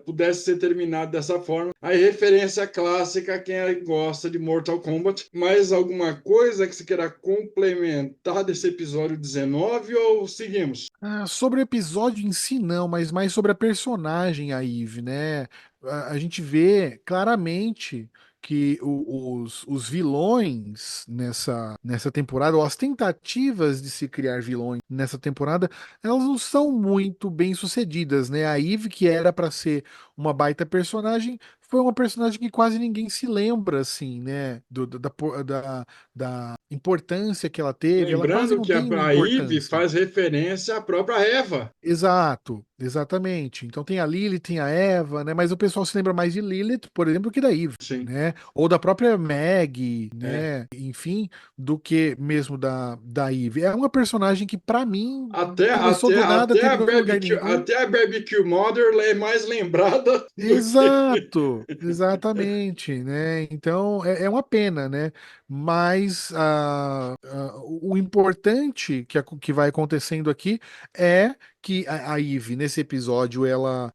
pudesse ser terminado dessa forma. Aí, referência clássica, quem gosta de Mortal Kombat. Mais alguma coisa que você queira complementar desse episódio 19 ou seguimos? Sobre o episódio em si, não, mas mais sobre a personagem, a Eve, né? A gente vê claramente que os vilões nessa temporada, ou as tentativas de se criar vilões nessa temporada, elas não são muito bem sucedidas, né? A Eve, que era para ser uma baita personagem, foi uma personagem que quase ninguém se lembra, assim, né? Da importância que ela teve. Ela quase Lembrando não que tem uma a Eve importância. faz referência à própria Eva. Exato, exatamente. Então tem a Lilith, tem a Eva, né? Mas o pessoal se lembra mais de Lilith, por exemplo, que da Eve, Sim. né? Ou da própria Maggie, É. né? Enfim, do que mesmo da Eve. É uma personagem que, pra mim, Até, começou até, do nada, até, a terminou em lugar barbecue, nenhum. até a Barbecue Mother é mais lembrada do que. Exato, exatamente, né? Então é uma pena, né? Mas o importante que vai acontecendo aqui é que a Eve, nesse episódio, ela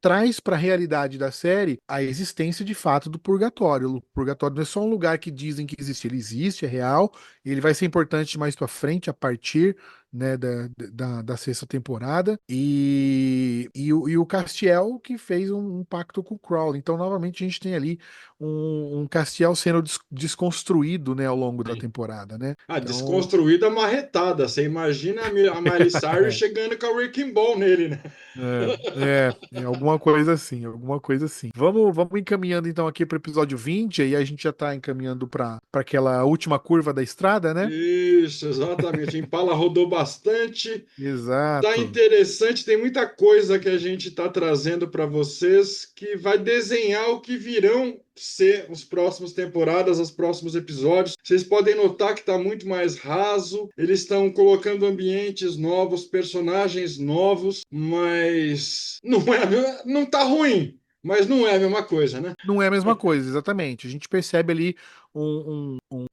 traz para a realidade da série a existência de fato do purgatório. O purgatório não é só um lugar que dizem que existe, ele existe, é real, ele vai ser importante mais para frente, a partir, né, da sexta temporada, e o Castiel que fez um pacto com o Crowley. Então, novamente, a gente tem ali um Castiel sendo desconstruído, né, ao longo da temporada, né? Ah, Então, desconstruída marretada. Você imagina a Miley Cyrus chegando com a Wrecking Ball nele, né? é alguma coisa assim, alguma coisa assim. Vamos encaminhando então aqui para o episódio 20, aí a gente já tá encaminhando para aquela última curva da estrada, né? Isso, exatamente. O Impala rodou bastante. Tá Exato. interessante, tem muita coisa que a gente está trazendo para vocês que vai desenhar o que virão ser os próximos temporadas, os próximos episódios. Vocês podem notar que está muito mais raso, eles estão colocando ambientes novos, personagens novos, mas não tá ruim, mas não é a mesma coisa, né? Não é a mesma coisa, exatamente. A gente percebe ali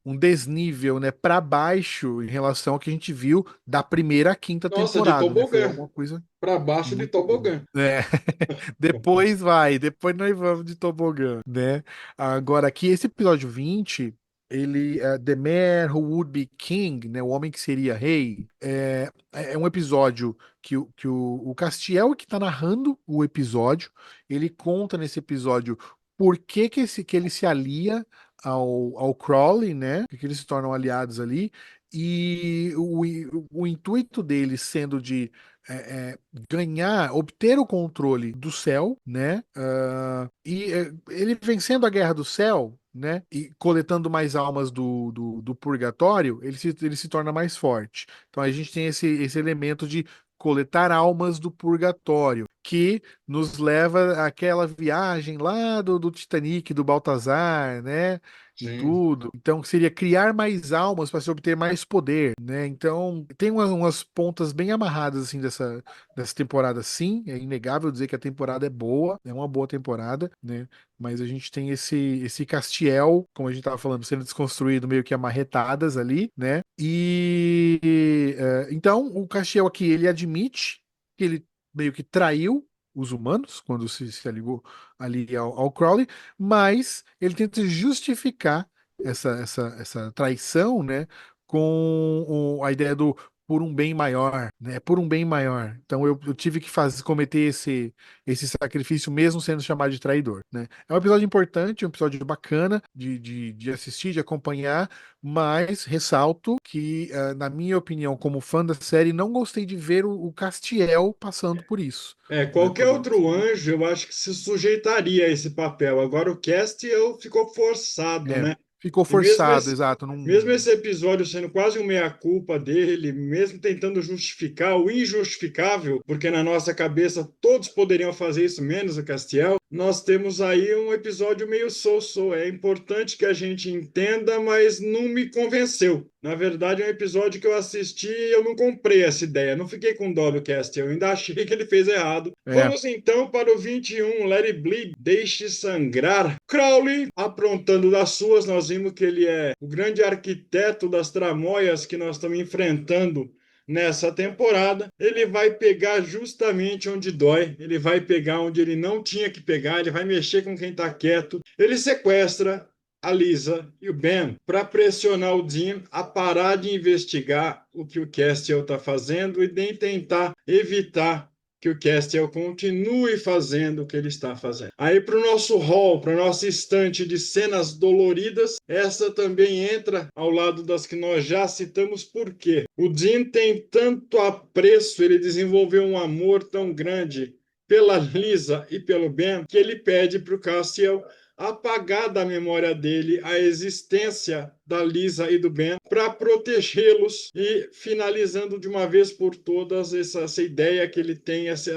um desnível, né, para baixo em relação ao que a gente viu da primeira à quinta Nossa, de temporada, né? Foi tobogã, alguma coisa para baixo de muito boa. tobogã. É. Depois nós vamos de tobogã, né? Agora aqui, esse episódio 20 ele, The Man Who Would Be King, né? O Homem que Seria Rei, é um episódio que o Castiel que tá narrando o episódio, ele conta nesse episódio por que ele se alia ao Crowley, né? Que eles se tornam aliados ali, e o intuito dele sendo de ganhar, obter o controle do céu, né? Ele vencendo a guerra do céu, né? E coletando mais almas do purgatório, ele se torna mais forte. Então a gente tem esse elemento de coletar almas do purgatório, que nos leva àquela viagem lá do Titanic, do Baltazar, né? E Sim. tudo. Então seria criar mais almas para se obter mais poder, né? Então tem umas pontas bem amarradas assim dessa temporada, sim. É inegável dizer que a temporada é boa, é uma boa temporada, né? Mas a gente tem esse Castiel, como a gente estava falando, sendo desconstruído meio que a marretadas ali, né? Então o Castiel aqui ele admite que ele meio que traiu os humanos quando se aligou ali ao Crowley, mas ele tenta justificar essa traição, né, com a ideia do por um bem maior, né, por um bem maior. Então eu tive que cometer esse sacrifício mesmo sendo chamado de traidor, né. É um episódio importante, um episódio bacana de assistir, de acompanhar, mas ressalto que, na minha opinião, como fã da série, não gostei de ver o Castiel passando por isso, né, Qualquer poderia outro ser. anjo eu acho que se sujeitaria a esse papel. Agora o Castiel ficou forçado, É, né? ficou E mesmo forçado, esse, exato. mesmo Não, esse episódio sendo quase um meia-culpa dele, mesmo tentando justificar o injustificável, porque na nossa cabeça todos poderiam fazer isso, menos o Castiel, nós temos aí um episódio meio so-so. É importante que a gente entenda, mas não me convenceu. Na verdade, é um episódio que eu assisti e eu não comprei essa ideia. Não fiquei com dó do Castiel, eu ainda achei que ele fez errado. é, Vamos então para o 21, Let It Bleed, Deixe Sangrar. Crowley aprontando das suas, nós vimos que ele é o grande arquiteto das tramóias que nós estamos enfrentando nessa temporada. Ele vai pegar justamente onde dói, ele vai pegar onde ele não tinha que pegar, ele vai mexer com quem está quieto. Ele sequestra a Lisa e o Ben para pressionar o Dean a parar de investigar o que o Castiel está fazendo e nem tentar evitar que o Castiel continue fazendo o que ele está fazendo. Aí para o nosso hall, para a nossa estante de cenas doloridas, essa também entra ao lado das que nós já citamos, porque o Dean tem tanto apreço, ele desenvolveu um amor tão grande pela Lisa e pelo Ben, que ele pede para o Castiel apagar da memória dele a existência da Lisa e do Ben para protegê-los e finalizando de uma vez por todas essa ideia que ele tem, essa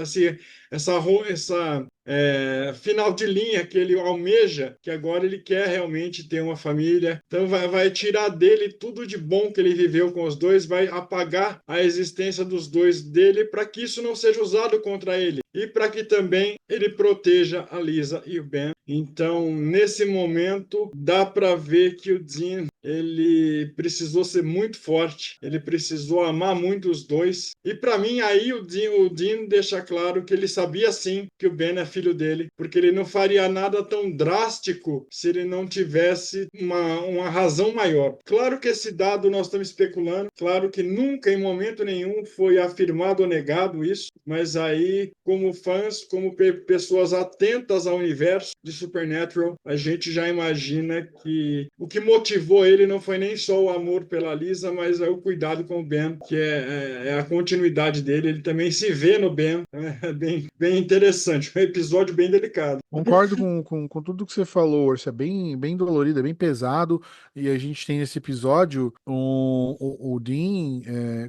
final de linha que ele almeja, que agora ele quer realmente ter uma família. Então vai tirar dele tudo de bom que ele viveu com os dois, vai apagar a existência dos dois dele para que isso não seja usado contra ele e para que também ele proteja a Lisa e o Ben. Então, nesse momento, dá para ver que o Dean ele precisou ser muito forte, ele precisou amar muito os dois. E para mim, aí o Dean deixa claro que ele sabia sim que o Ben é filho dele, porque ele não faria nada tão drástico se ele não tivesse uma razão maior. Claro que esse dado nós estamos especulando, claro que nunca, em momento nenhum, foi afirmado ou negado isso, mas aí, como fãs, como pessoas atentas ao universo de Supernatural, a gente já imagina que o que motivou ele, não foi nem só o amor pela Lisa, mas é o cuidado com o Ben, que é a continuidade dele. Ele também se vê no Ben. É bem interessante. Um episódio bem delicado. Concordo com tudo que você falou, Orça. É bem dolorido, é bem pesado. E a gente tem nesse episódio o Dean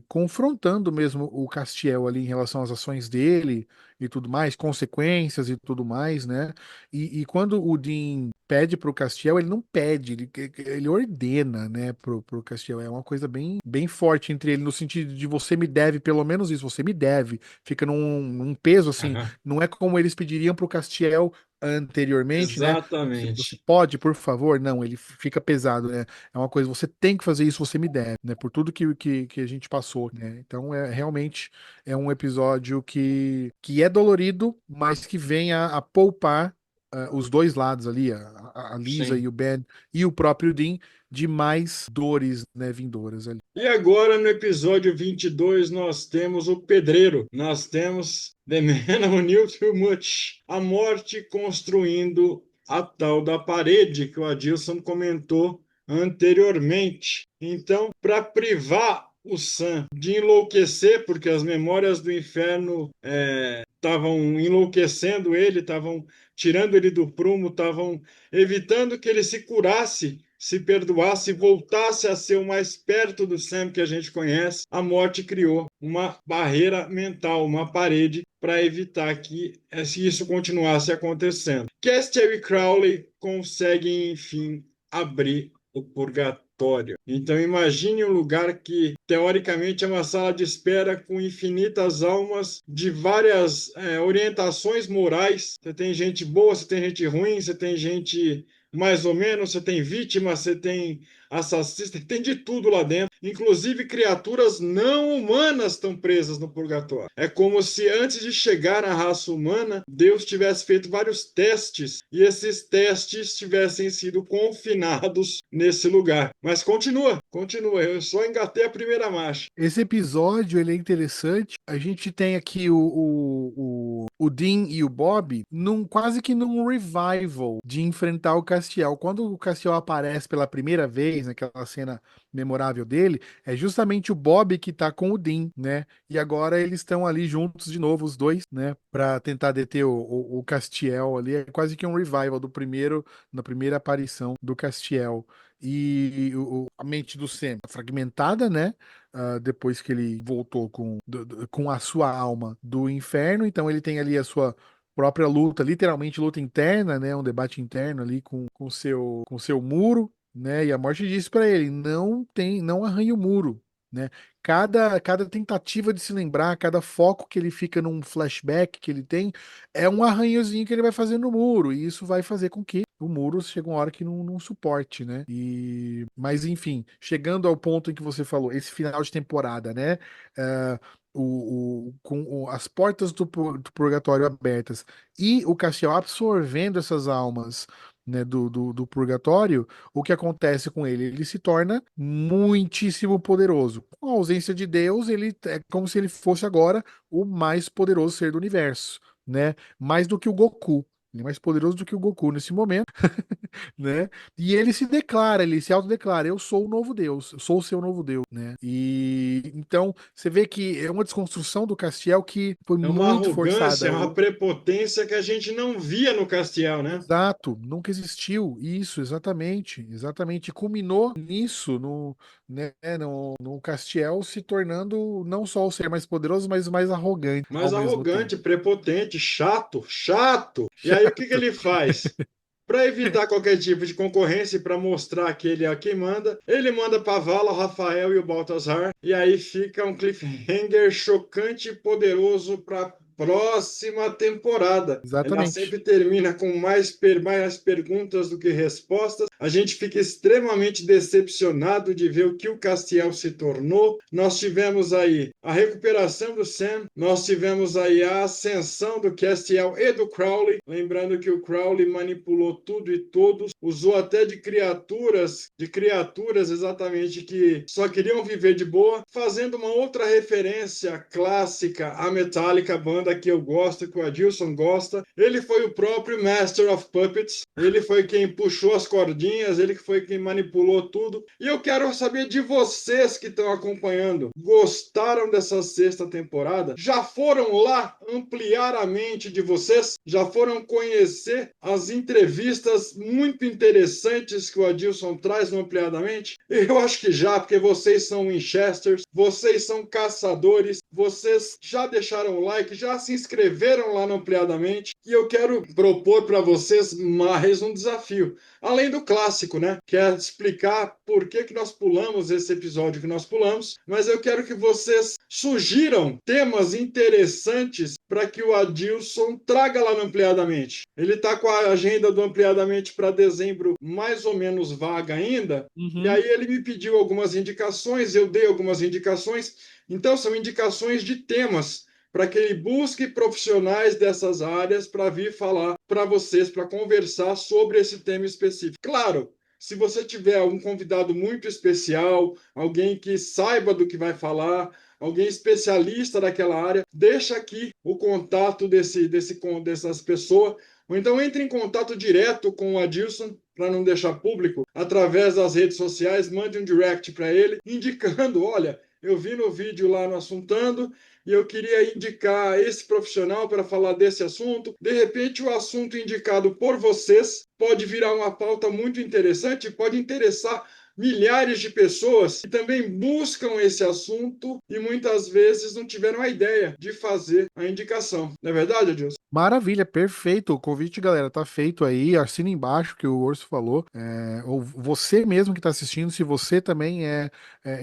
confrontando mesmo o Castiel ali em relação às ações dele e tudo mais, consequências e tudo mais, né? E quando o Dean pede pro Castiel, ele não pede, ele ordena, né, pro Castiel. É uma coisa bem forte entre ele, no sentido de você me deve, pelo menos isso, você me deve. Fica num peso assim, Aham. não é como eles pediriam pro Castiel anteriormente, né? Você Exatamente. pode, por favor? Não, ele fica pesado, né? É uma coisa, você tem que fazer isso, você me deve, né? Por tudo que a gente passou, né? Então, realmente é um episódio que é dolorido, mas que vem a poupar os dois lados ali, a Lisa Sim. e o Ben e o próprio Dean, de mais dores, né, vindouras ali. E agora, no episódio 22, nós temos o pedreiro. Nós temos The Man Who Knew Too Much. A morte construindo a tal da parede que o Adilson comentou anteriormente. Então, para privar o Sam de enlouquecer, porque as memórias do inferno estavam enlouquecendo ele, estavam tirando ele do prumo, estavam evitando que ele se curasse, se perdoasse, voltasse a ser o mais perto do Sam que a gente conhece. A morte criou uma barreira mental, uma parede para evitar que isso continuasse acontecendo. Castiel e Crowley conseguem, enfim, abrir o purgatório. Então imagine um lugar que teoricamente é uma sala de espera com infinitas almas de várias orientações morais. Você tem gente boa, você tem gente ruim, você tem gente mais ou menos, você tem vítima, você tem assassino, tem de tudo lá dentro. Inclusive criaturas não humanas estão presas no purgatório. É como se antes de chegar à raça humana, Deus tivesse feito vários testes e esses testes tivessem sido confinados nesse lugar. Mas continua. Eu só engatei a primeira marcha. Esse episódio, ele é interessante. A gente tem aqui o Dean e o Bob quase que num revival de enfrentar o Castiel. Quando o Castiel aparece pela primeira vez, naquela cena memorável dele, é justamente o Bob que tá com o Dean, né? E agora eles estão ali juntos de novo, os dois, né? Pra tentar deter o Castiel ali. É quase que um revival da primeira aparição do Castiel. E a mente do Sam fragmentada, né? Depois que ele voltou com a sua alma do inferno. Então ele tem ali a sua própria luta, literalmente luta interna, né? Um debate interno ali com seu muro, né? E a morte disse para ele: não arranhe o muro. Né? Cada tentativa de se lembrar, cada foco que ele fica num flashback que ele tem, é um arranhãozinho que ele vai fazer no muro, e isso vai fazer com que o muro chega uma hora que não suporte, né? Mas enfim, chegando ao ponto em que você falou, esse final de temporada, né? eh, com as portas do purgatório abertas e o Castiel absorvendo essas almas, né, do purgatório, o que acontece com ele? Ele se torna muitíssimo poderoso. Com a ausência de Deus, ele é como se ele fosse agora o mais poderoso ser do universo, né? Mais do que o Goku. Ele é mais poderoso do que o Goku nesse momento, né? E ele se autodeclara, eu sou o novo Deus, eu sou o seu novo Deus, né? E então você vê que é uma desconstrução do Castiel que foi É uma muito arrogância, forçada. é uma prepotência que a gente não via no Castiel, né? Exato, nunca existiu isso, exatamente, culminou nisso, né, no Castiel se tornando não só o ser mais poderoso, mas o mais arrogante ao Mas mesmo tempo. arrogante, prepotente, chato. E aí o que que Chato. ele faz? Para evitar qualquer tipo de concorrência e para mostrar que ele é quem manda, ele manda para Vala o Rafael e o Baltazar. E aí fica um cliffhanger chocante e poderoso para próxima temporada. Ela Exatamente. sempre termina com mais perguntas do que respostas. A gente fica extremamente decepcionado de ver o que o Castiel se tornou. Nós tivemos aí a recuperação do Sam, nós tivemos aí a ascensão do Castiel e do Crowley. Lembrando que o Crowley manipulou tudo e todos, usou até de criaturas exatamente que só queriam viver de boa, fazendo uma outra referência clássica à Metallica, banda que eu gosto, que o Adilson gosta. Ele foi o próprio Master of Puppets, Ele foi quem puxou as cordinhas, ele que foi quem manipulou tudo. E eu quero saber de vocês que estão acompanhando. Gostaram dessa sexta temporada? Já foram lá ampliar a mente de vocês? Já foram conhecer as entrevistas muito interessantes que o Adilson traz no Ampliadamente? Eu acho que já, porque vocês são Winchesters, vocês são caçadores, vocês já deixaram o like, já se inscreveram lá no Ampliadamente. E eu quero propor para vocês mais um desafio. Além do clássico, né? Que é explicar por que nós pulamos esse episódio que nós pulamos, mas eu quero que vocês sugiram temas interessantes para que o Adilson traga lá no Ampliadamente. Ele está com a agenda do Ampliadamente para dezembro mais ou menos vaga ainda, e Uhum. aí ele me pediu algumas indicações, eu dei algumas indicações, então são indicações de temas para que ele busque profissionais dessas áreas para vir falar para vocês, para conversar sobre esse tema específico. Claro, se você tiver um convidado muito especial, alguém que saiba do que vai falar, alguém especialista daquela área, deixa aqui o contato dessas pessoas, ou então entre em contato direto com o Adilson, para não deixar público, através das redes sociais, mande um direct para ele, indicando, olha, eu vi no vídeo lá no Assuntando, e eu queria indicar esse profissional para falar desse assunto. De repente, o assunto indicado por vocês pode virar uma pauta muito interessante, pode interessar milhares de pessoas que também buscam esse assunto e muitas vezes não tiveram a ideia de fazer a indicação. Não é verdade, Adilson? Maravilha, perfeito. O convite, galera, tá feito aí. Assina embaixo que o Urso falou. Ou você mesmo que está assistindo, se você também é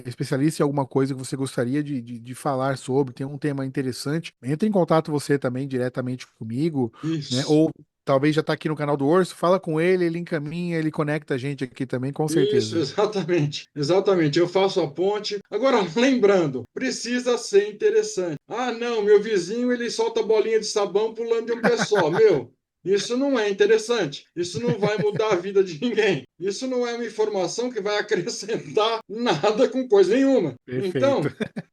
especialista em alguma coisa que você gostaria de falar sobre, tem um tema interessante, entre em contato você também diretamente comigo, né? Isso. Ou talvez já tá aqui no canal do Urso, fala com ele encaminha, ele conecta a gente aqui também, com Isso, certeza. exatamente. Exatamente. Eu faço a ponte. Agora, lembrando, precisa ser interessante. Ah, não, meu vizinho ele solta bolinha de sabão pulando de um pé só. Meu, isso não é interessante. Isso não vai mudar a vida de ninguém. Isso não é uma informação que vai acrescentar nada com coisa nenhuma. Perfeito. Então,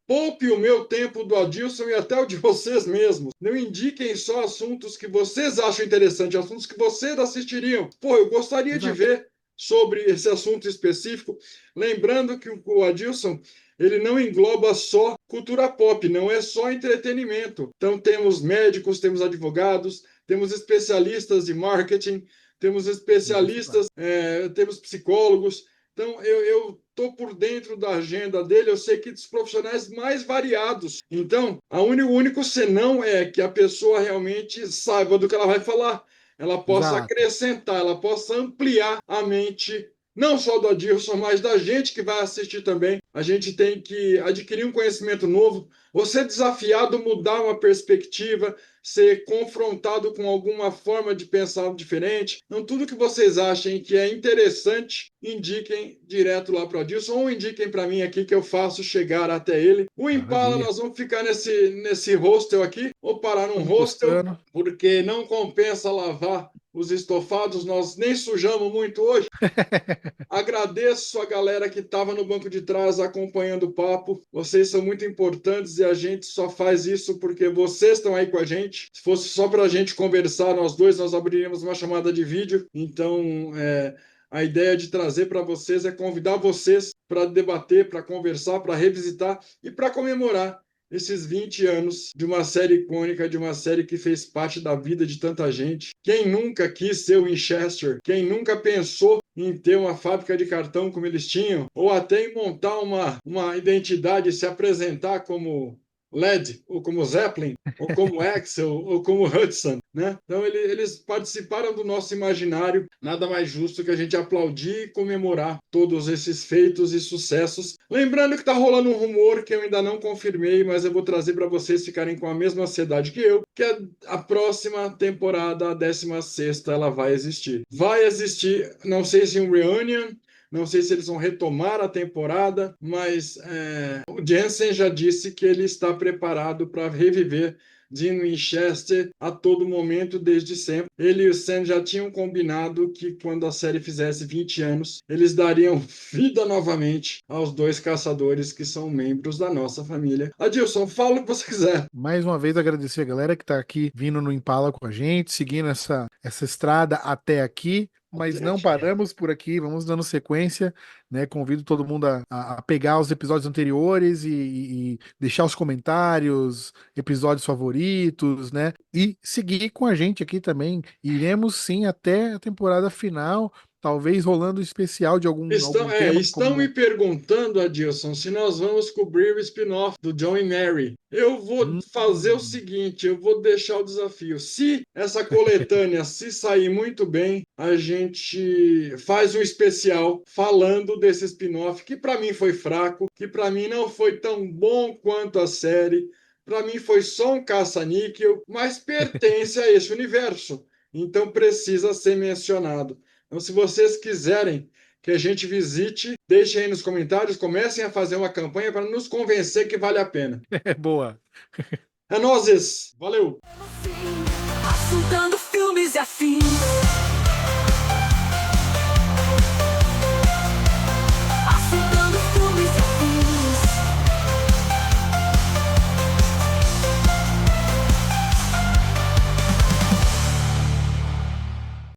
poupe o meu tempo do Adilson e até o de vocês mesmos. Não indiquem só assuntos que vocês acham interessantes, assuntos que vocês assistiriam. Pô, eu gostaria de Exato. ver sobre esse assunto específico, lembrando que o Adilson ele não engloba só cultura pop, não é só entretenimento. Então temos médicos, temos advogados, temos especialistas de marketing, temos Isso, especialistas, temos psicólogos. Então eu estou por dentro da agenda dele, eu sei que dos profissionais mais variados. Então, o único senão é que a pessoa realmente saiba do que ela vai falar, ela possa exato. acrescentar, ela possa ampliar a mente, não só do Adilson, mas da gente que vai assistir também. A gente tem que adquirir um conhecimento novo, ou ser desafiado, mudar uma perspectiva, ser confrontado com alguma forma de pensar diferente. Então, tudo que vocês achem que é interessante, indiquem direto lá para o Adilson, ou indiquem para mim aqui que eu faço chegar até ele. O Impala, Maravilha. nós vamos ficar nesse hostel aqui, ou parar num Estamos hostel, gostando. porque não compensa lavar os estofados, nós nem sujamos muito hoje. Agradeço a galera que estava no banco de trás acompanhando o papo. Vocês são muito importantes e a gente só faz isso porque vocês estão aí com a gente. Se fosse só para a gente conversar, nós dois, nós abriríamos uma chamada de vídeo. Então, a ideia de trazer para vocês é convidar vocês para debater, para conversar, para revisitar e para comemorar esses 20 anos de uma série icônica, de uma série que fez parte da vida de tanta gente. Quem nunca quis ser o Winchester? Quem nunca pensou em ter uma fábrica de cartão como eles tinham? Ou até em montar uma identidade e se apresentar como Led, ou como Zeppelin, ou como Axel, ou como Hudson, né? Então eles participaram do nosso imaginário. Nada mais justo que a gente aplaudir e comemorar todos esses feitos e sucessos. Lembrando que está rolando um rumor que eu ainda não confirmei, mas eu vou trazer para vocês ficarem com a mesma ansiedade que eu, que a próxima temporada, a 16ª, ela vai existir. Vai existir, não sei se um reunion, não sei se eles vão retomar a temporada, mas o Jensen já disse que ele está preparado para reviver Dean Winchester a todo momento, desde sempre. Ele e o Sam já tinham combinado que quando a série fizesse 20 anos, eles dariam vida novamente aos dois caçadores que são membros da nossa família. Adilson, fala o que você quiser. Mais uma vez agradecer a galera que tá aqui vindo no Impala com a gente, seguindo essa estrada até aqui. Mas Até não aqui. paramos por aqui, vamos dando sequência, né? Convido todo mundo a pegar os episódios anteriores e deixar os comentários, episódios favoritos, né? E seguir com a gente aqui também. Iremos sim até a temporada final, talvez rolando um especial de algum tema, Estão me como. perguntando, Adilson, se nós vamos cobrir o spin-off do John e Mary. Eu vou fazer o Hum, seguinte, eu vou deixar o desafio. Se essa coletânea se sair muito bem, a gente faz um especial falando desse spin-off que para mim foi fraco, que para mim não foi tão bom quanto a série. Para mim foi só um caça-níquel, mas pertence a esse universo. Então precisa ser mencionado. Então, se vocês quiserem que a gente visite, deixem aí nos comentários, comecem a fazer uma campanha para nos convencer que vale a pena. é boa. É nóis! Valeu!